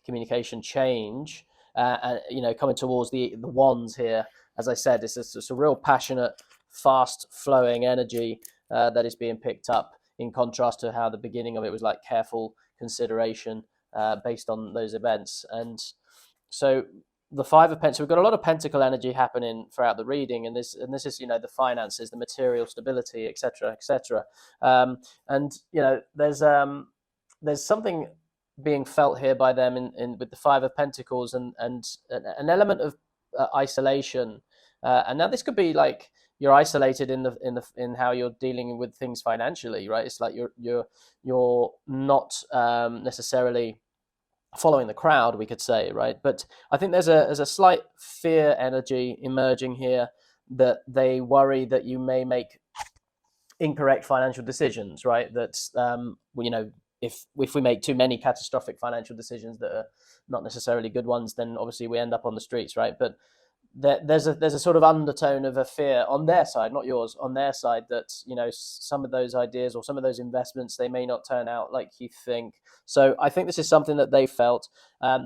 communication change, and coming towards the wands here. As I said, it's a real passionate, fast flowing energy that is being picked up, in contrast to how the beginning of it was like careful consideration based on those events. And so the Five of Pentacles, we've got a lot of pentacle energy happening throughout the reading, and this is the finances, the material stability, etc., etc. And there's something being felt here by them in with the Five of Pentacles, and an element of isolation. And now this could be like you're isolated in how you're dealing with things financially, right? It's like you're not necessarily following the crowd, we could say, right? But I think there's a slight fear energy emerging here, that they worry that you may make incorrect financial decisions, right? That if we make too many catastrophic financial decisions that are not necessarily good ones, then obviously we end up on the streets, right? But there's a sort of undertone of a fear on their side, not yours, on their side, that some of those ideas or some of those investments, they may not turn out like you think. So I think this is something that they felt.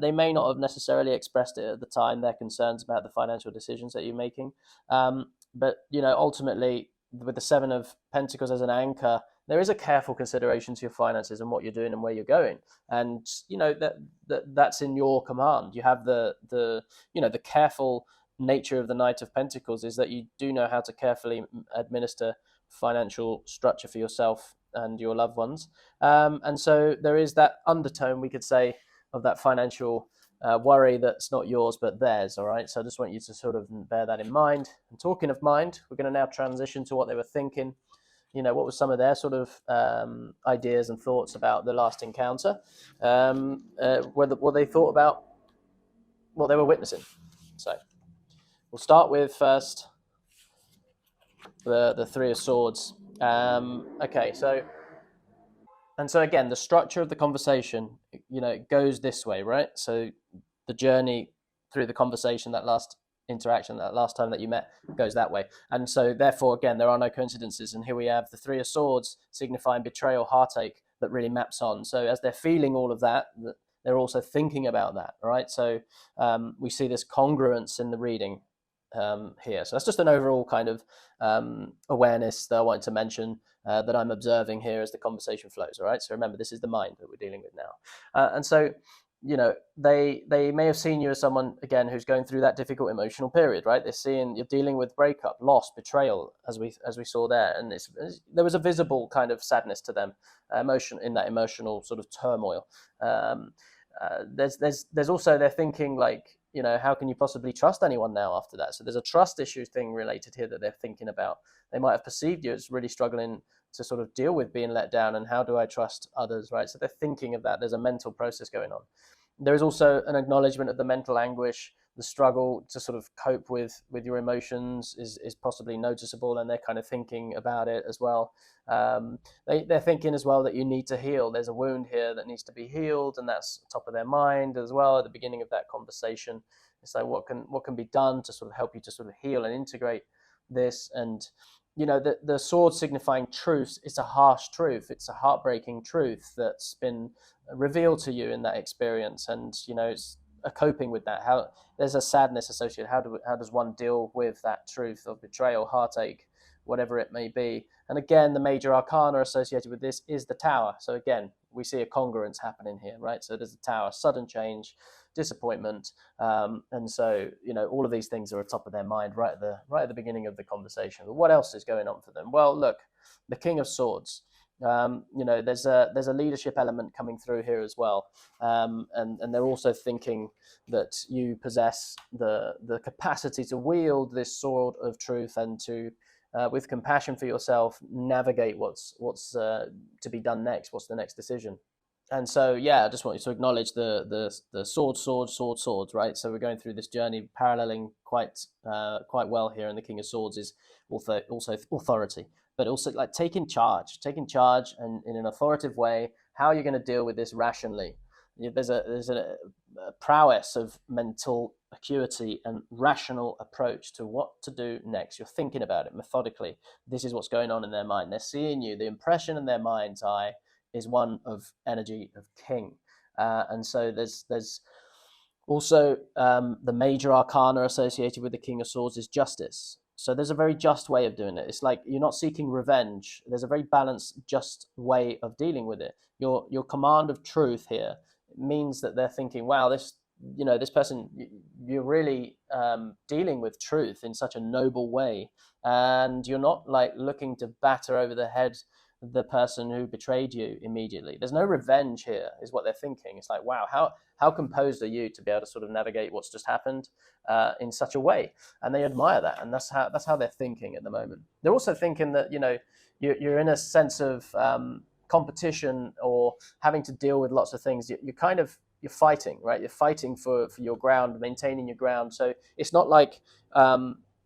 They may not have necessarily expressed it at the time, their concerns about the financial decisions that you're making, but ultimately, with the Seven of Pentacles as an anchor, there is a careful consideration to your finances and what you're doing and where you're going, and that's in your command. You have the careful nature of the Knight of Pentacles is that you do know how to carefully administer financial structure for yourself and your loved ones, and so there is that undertone, we could say, of that financial worry that's not yours but theirs. All right, so I just want you to sort of bear that in mind. And talking of mind, we're going to now transition to what they were thinking. What was some of their sort of ideas and thoughts about the last encounter, what they thought about what they were witnessing. So we'll start with first the Three of Swords. Okay, so again, the structure of the conversation, it goes this way, right? So the journey through the conversation, that last interaction, that last time that you met, goes that way. And so therefore, again, there are no coincidences. And here we have the Three of Swords signifying betrayal, heartache, that really maps on. So as they're feeling all of that, they're also thinking about that, right? So we see this congruence in the reading here. So that's just an overall kind of awareness that I wanted to mention, that I'm observing here as the conversation flows. All right. So remember, this is the mind that we're dealing with now, and so they may have seen you as someone, again, who's going through that difficult emotional period, right? They're seeing you're dealing with breakup, loss, betrayal, as we saw there, and there was a visible kind of sadness to them, emotion in that emotional sort of turmoil. There's also, they're thinking like, how can you possibly trust anyone now after that? So there's a trust issue thing related here that they're thinking about. They might have perceived you as really struggling to sort of deal with being let down, and how do I trust others, right? So they're thinking of that. There's a mental process going on. There is also an acknowledgement of the mental anguish, the struggle to sort of cope with your emotions is possibly noticeable, and they're kind of thinking about it as well. They're thinking as well that you need to heal. There's a wound here that needs to be healed, and that's top of their mind as well at the beginning of that conversation. It's like, what can be done to sort of help you to sort of heal and integrate this. And the sword signifying truth, it's a harsh truth, it's a heartbreaking truth that's been revealed to you in that experience, and it's a coping with that. How there's a sadness associated. How does one deal with that truth of betrayal, heartache, whatever it may be? And again, the major arcana associated with this is the Tower. So again, we see a congruence happening here, right? So there's the Tower, sudden change, disappointment, and so all of these things are atop of their mind right at the beginning of the conversation. But what else is going on for them? Well, look, the King of Swords. There's a leadership element coming through here as well, and they're also thinking that you possess the capacity to wield this sword of truth and to, with compassion for yourself, navigate what's to be done next. What's the next decision? And so, I just want you to acknowledge the swords, right? So we're going through this journey, paralleling quite well here. And the King of Swords is also authority, but also like taking charge, and in an authoritative way. How are you going to deal with this rationally? There's a prowess of mental acuity and rational approach to what to do next. You're thinking about it methodically. This is what's going on in their mind. They're seeing you. The impression in their mind's eye is one of energy of king, and so there's also the major arcana associated with the King of Swords is justice. So there's a very just way of doing it. It's like you're not seeking revenge. There's a very balanced, just way of dealing with it. Your command of truth here means that they're thinking, wow, this person, you're really dealing with truth in such a noble way, and you're not like looking to batter over the head the person who betrayed you immediately. There's no revenge here, is what they're thinking. It's like, wow, how composed are you to be able to sort of navigate what's just happened in such a way? And they admire that, and that's how they're thinking at the moment. They're also thinking that you're in a sense of competition or having to deal with lots of things. You're fighting, right? You're fighting for your ground, maintaining your ground. So it's not like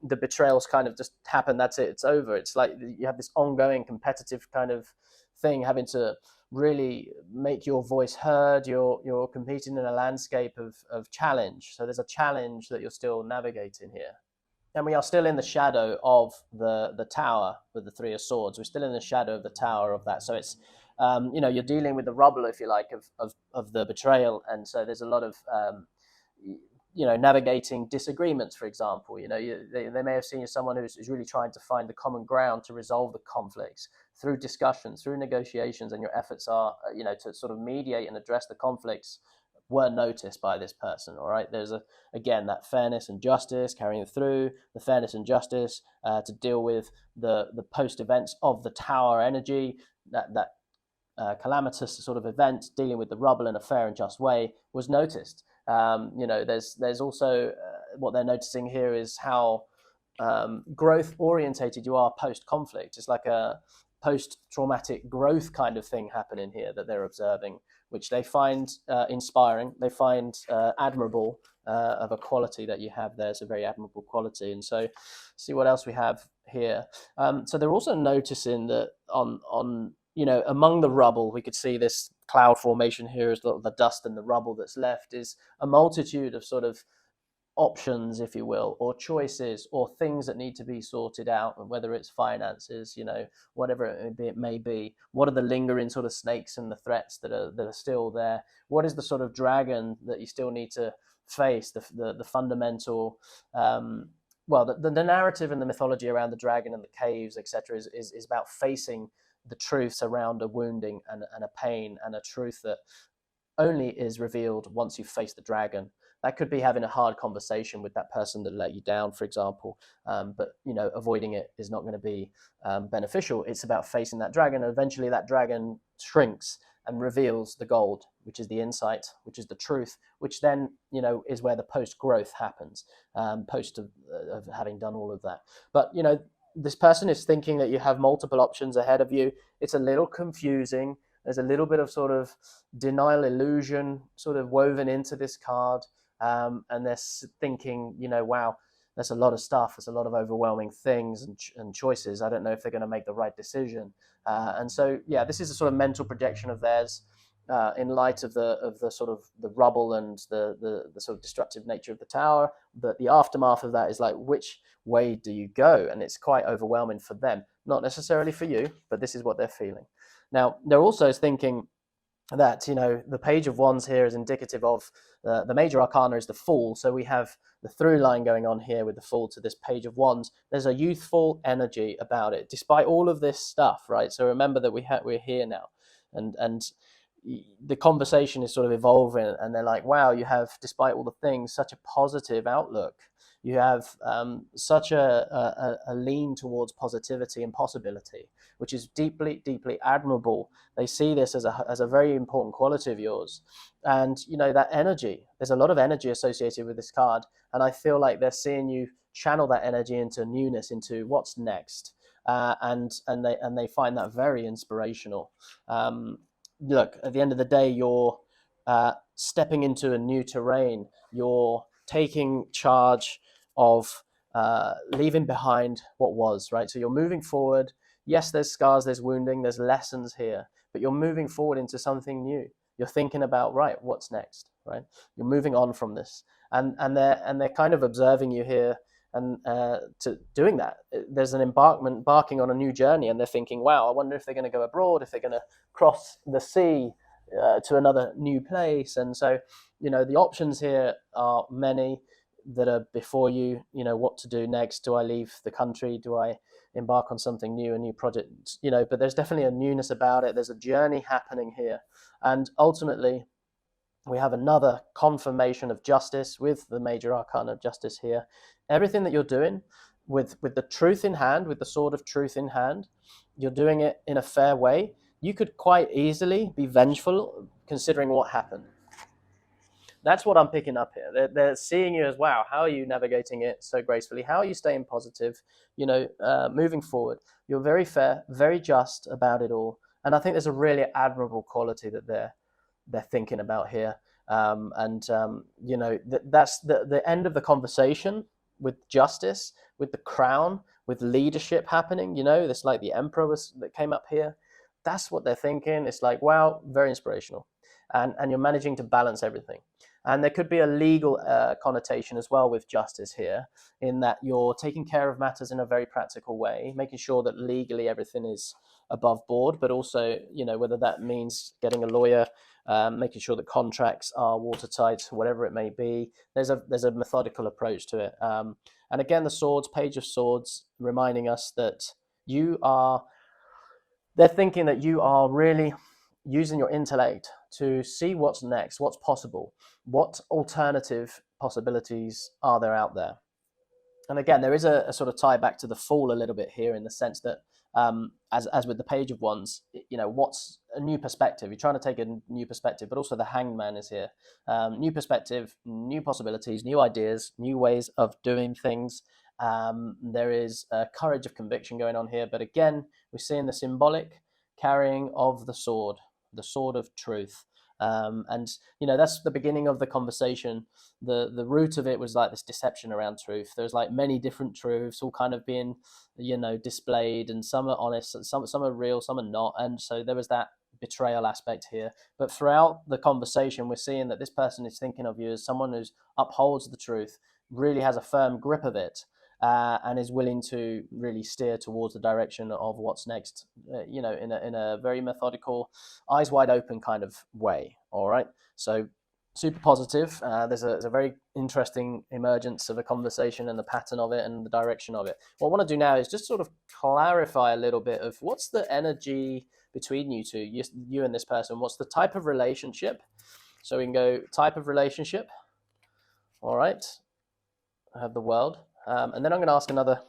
the betrayals kind of just happen, that's it, it's over. It's like you have this ongoing competitive kind of thing, having to really make your voice heard. You're competing in a landscape of challenge. So there's a challenge that you're still navigating here. And we are still in the shadow of the tower with the Three of Swords. We're still in the shadow of the tower of that. So it's you're dealing with the rubble, if you like, of the betrayal. And so there's a lot of navigating disagreements, for example. They may have seen you as someone who's really trying to find the common ground to resolve the conflicts through discussions, through negotiations, and your efforts are, to sort of mediate and address the conflicts were noticed by this person. All right, there's again that fairness and justice carrying through, the fairness and justice to deal with the post events of the tower energy, that calamitous sort of event, dealing with the rubble in a fair and just way was noticed. There's also what they're noticing here is how growth orientated you are post conflict. It's like a post traumatic growth kind of thing happening here that they're observing, which they find inspiring. They find admirable of a quality that you have there. It's a very admirable quality. And so, see what else we have here. So they're also noticing that on among the rubble, we could see this cloud formation here as the dust and the rubble that's left is a multitude of sort of options, if you will, or choices or things that need to be sorted out, whether it's finances, whatever it may be. What are the lingering sort of snakes and the threats that are still there? What is the sort of dragon that you still need to face? The fundamental the narrative and the mythology around the dragon and the caves, etc., is about facing the truths around a wounding and a pain, and a truth that only is revealed once you face the dragon. That could be having a hard conversation with that person that let you down, for example, but avoiding it is not going to be beneficial. It's about facing that dragon, and eventually that dragon shrinks and reveals the gold, which is the insight, which is the truth, which then is where the post growth happens, post of having done all of that. But this person is thinking that you have multiple options ahead of you. It's a little confusing. There's a little bit of sort of denial illusion sort of woven into this card. And they're thinking, wow, there's a lot of stuff. There's a lot of overwhelming things and choices. I don't know if they're going to make the right decision. And so, this is a sort of mental projection of theirs in light of the sort of the rubble and the sort of destructive nature of the tower. But the aftermath of that is like, which way do you go? And it's quite overwhelming for them, not necessarily for you, but this is what they're feeling. Now, they're also thinking that the Page of Wands here is indicative of the major arcana is the Fool. So we have the through line going on here with the Fool to this Page of Wands. There's a youthful energy about it, despite all of this stuff, right? So remember that we're here now, and the conversation is sort of evolving, and they're like, wow, you have, despite all the things, such a positive outlook. You have such a lean towards positivity and possibility, which is deeply, deeply admirable. They see this as a very important quality of yours. And, that energy, there's a lot of energy associated with this card. And I feel like they're seeing you channel that energy into newness, into what's next. And they find that very inspirational. Look, at the end of the day, you're stepping into a new terrain. You're taking charge of leaving behind what was, right? So you're moving forward. Yes, there's scars, there's wounding, there's lessons here, but you're moving forward into something new. You're thinking about, right, what's next, right? You're moving on from this, and they're kind of observing you here, and to doing that. There's an embarking on a new journey, and they're thinking, wow, I wonder if they're going to go abroad, if they're going to cross the sea to another new place. And so, the options here are many that are before you. What to do next? Do I leave the country? Do I embark on something new, a new project? But there's definitely a newness about it. There's a journey happening here, and ultimately we have another confirmation of justice with the major arcana of justice here. Everything that you're doing with the truth in hand, with the sword of truth in hand, you're doing it in a fair way. You could quite easily be vengeful considering what happened. That's what I'm picking up here. They're seeing you as, wow, how are you navigating it so gracefully? How are you staying positive, moving forward? You're very fair, very just about it all. And I think there's a really admirable quality that they're thinking about here. That's the end of the conversation with justice, with the crown, with leadership happening. This like the emperor that came up here. That's what they're thinking. It's like, wow, very inspirational. And you're managing to balance everything. And there could be a legal connotation as well with justice here, in that you're taking care of matters in a very practical way, making sure that legally everything is above board, but also, whether that means getting a lawyer making sure that contracts are watertight, whatever it may be. There's a methodical approach to it. And again, the swords, page of swords, reminding us that they're thinking that you are really using your intellect to see what's next, what's possible, what alternative possibilities are there out there. And again, there is a sort of tie back to the Fool a little bit here, in the sense that, as with the Page of Wands, what's a new perspective? You're trying to take a new perspective, but also the Hanged Man is here. New perspective, new possibilities, new ideas, new ways of doing things. There is a courage of conviction going on here, but again, we're seeing the symbolic carrying of the sword of truth. And that's the beginning of the conversation. The root of it was like this deception around truth. There's like many different truths all kind of being displayed, and some are honest, and some are real, some are not. And so there was that betrayal aspect here. But throughout the conversation, we're seeing that this person is thinking of you as someone who upholds the truth, really has a firm grip of it, and is willing to really steer towards the direction of what's next, in a very methodical, eyes wide open kind of way. All right, so super positive. There's a very interesting emergence of a conversation and the pattern of it and the direction of it. What I want to do now is just sort of clarify a little bit of what's the energy between you two, you and this person. What's the type of relationship? So we can go type of relationship. All right, I have the world. And then I'm going to ask another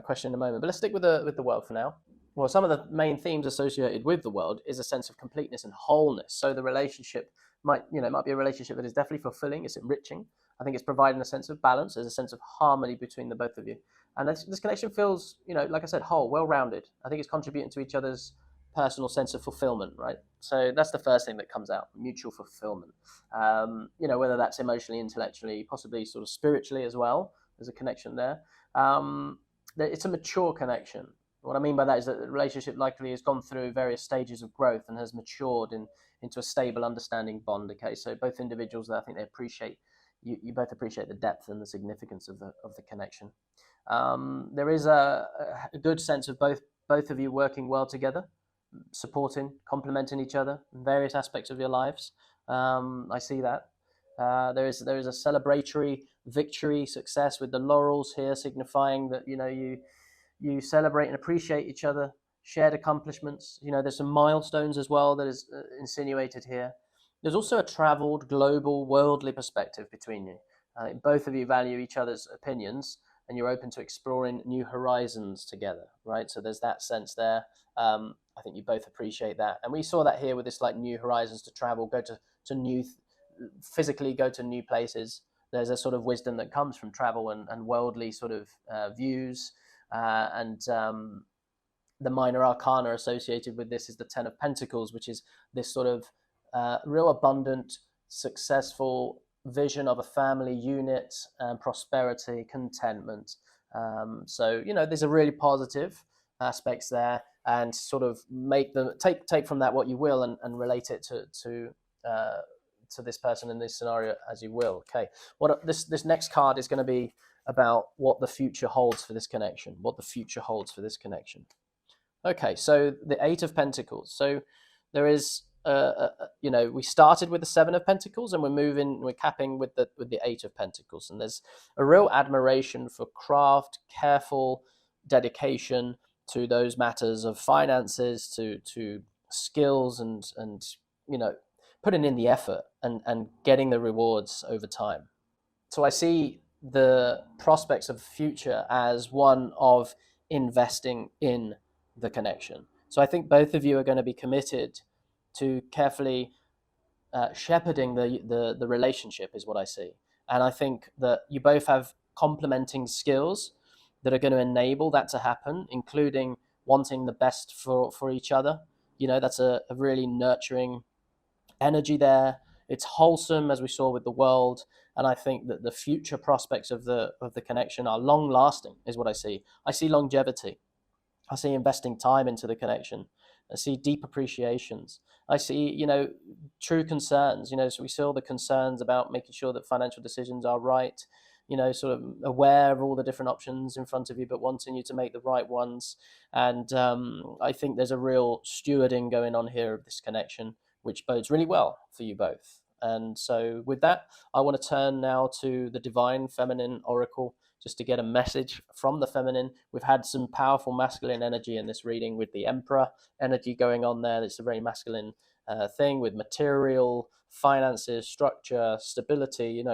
question in a moment, but let's stick with the world for now. Well, some of the main themes associated with the world is a sense of completeness and wholeness. So the relationship might be a relationship that is definitely fulfilling, it's enriching. I think it's providing a sense of balance, there's a sense of harmony between the both of you. And this connection feels, like I said, whole, well-rounded. I think it's contributing to each other's personal sense of fulfillment, right? So that's the first thing that comes out, mutual fulfillment. Whether that's emotionally, intellectually, possibly sort of spiritually as well. There's a connection there. It's a mature connection. What I mean by that is that the relationship likely has gone through various stages of growth and has matured into a stable, understanding bond. Okay, so both individuals, I think they appreciate you both appreciate the depth and the significance of the connection. There is a good sense of both of you working well together, supporting, complementing each other in various aspects of your lives. I see that. There is a celebratory victory, success, with the laurels here, signifying that you celebrate and appreciate each other, shared accomplishments. There's some milestones as well that is insinuated here. There's also a traveled, global, worldly perspective between you. Both of you value each other's opinions, and you're open to exploring new horizons together, right? So there's that sense there. I think you both appreciate that, and we saw that here with this like new horizons, to travel, go to new, physically go to new places. There's a sort of wisdom that comes from travel and worldly sort of views, and the minor arcana associated with this is the Ten of Pentacles, which is this sort of real abundant, successful vision of a family unit and prosperity, contentment. So there's a really positive aspects there, and sort of make them take from that what you will, and relate it to this person in this scenario as you will. Okay, what this next card is going to be about what the future holds for this connection. Okay, so the Eight of Pentacles. So there is, we started with the Seven of Pentacles, and we're capping with the Eight of Pentacles. And there's a real admiration for craft, careful dedication to those matters of finances, to skills, and putting in the effort and getting the rewards over time. So I see the prospects of the future as one of investing in the connection. So I think both of you are going to be committed to carefully shepherding the relationship, is what I see. And I think that you both have complementing skills that are going to enable that to happen, including wanting the best for each other. That's a really nurturing energy there. It's wholesome, as we saw with the world, and I think that the future prospects of the connection are long lasting, is what I see. I see longevity. I see investing time into the connection. I see deep appreciations. I see, true concerns. So we saw the concerns about making sure that financial decisions are right, sort of aware of all the different options in front of you, but wanting you to make the right ones. And I think there's a real stewarding going on here of this connection, which bodes really well for you both. And so, with that, I want to turn now to the Divine Feminine Oracle just to get a message from the feminine. We've had some powerful masculine energy in this reading with the Emperor energy going on there. It's a very masculine thing with material, finances, structure, stability,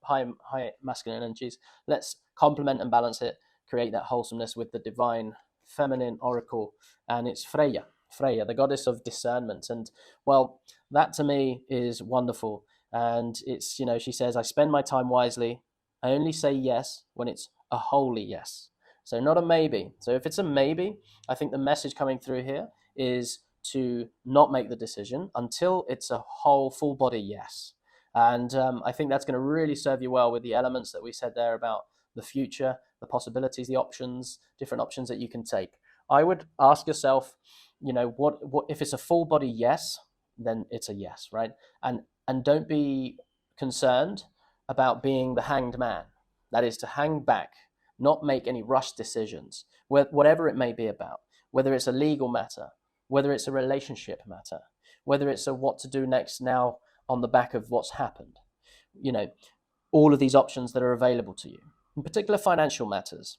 high masculine energies. Let's complement and balance it, create that wholesomeness with the Divine Feminine Oracle. And it's Freya, the goddess of discernment. And well, that to me is wonderful. And it's, she says, I spend my time wisely. I only say yes when it's a holy yes. So not a maybe. So if it's a maybe, I think the message coming through here is to not make the decision until it's a whole, full body yes. And I think that's going to really serve you well with the elements that we said there about the future, the possibilities, the options, different options that you can take. I would ask yourself, what if it's a full body yes, then it's a yes, right? And don't be concerned about being the hanged man. That is to hang back, not make any rushed decisions, whatever it may be about, whether it's a legal matter, whether it's a relationship matter, whether it's a what to do next now on the back of what's happened. All of these options that are available to you, in particular financial matters.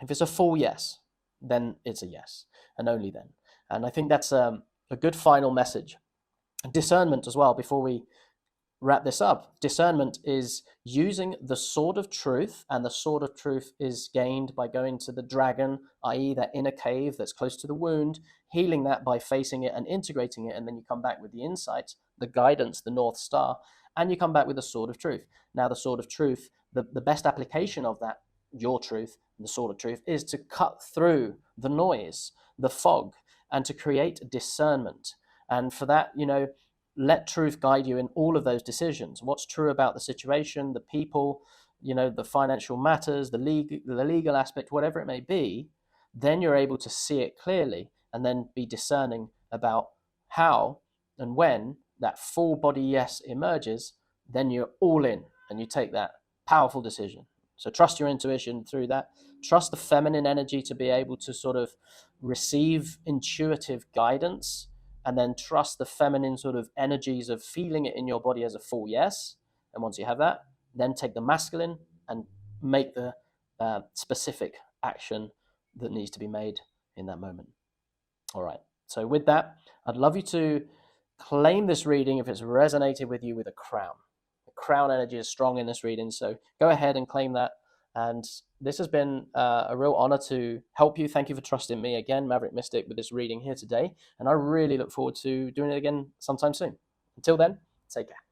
If it's a full yes, then it's a yes, and only then. And I think that's a good final message. Discernment as well, before we wrap this up. Discernment is using the sword of truth, and the sword of truth is gained by going to the dragon, i.e. that inner cave that's close to the wound, healing that by facing it and integrating it, and then you come back with the insights, the guidance, the North Star, and you come back with the sword of truth. Now the sword of truth, the best application of that, your truth, the sword of truth, is to cut through the noise, the fog, and to create discernment. And for that, let truth guide you in all of those decisions. What's true about the situation, the people, the financial matters, the legal aspect, whatever it may be, then you're able to see it clearly and then be discerning about how and when that full body yes emerges, then you're all in and you take that powerful decision. So trust your intuition through that. Trust the feminine energy to be able to sort of receive intuitive guidance, and then trust the feminine sort of energies of feeling it in your body as a full yes. And once you have that, then take the masculine and make the specific action that needs to be made in that moment. All right. So with that, I'd love you to claim this reading if it's resonated with you with a crown. The crown energy is strong in this reading, so go ahead and claim that. And this has been a real honor to help you. Thank you for trusting me again, Maverick Mystic, with this reading here today. And I really look forward to doing it again sometime soon. Until then, take care.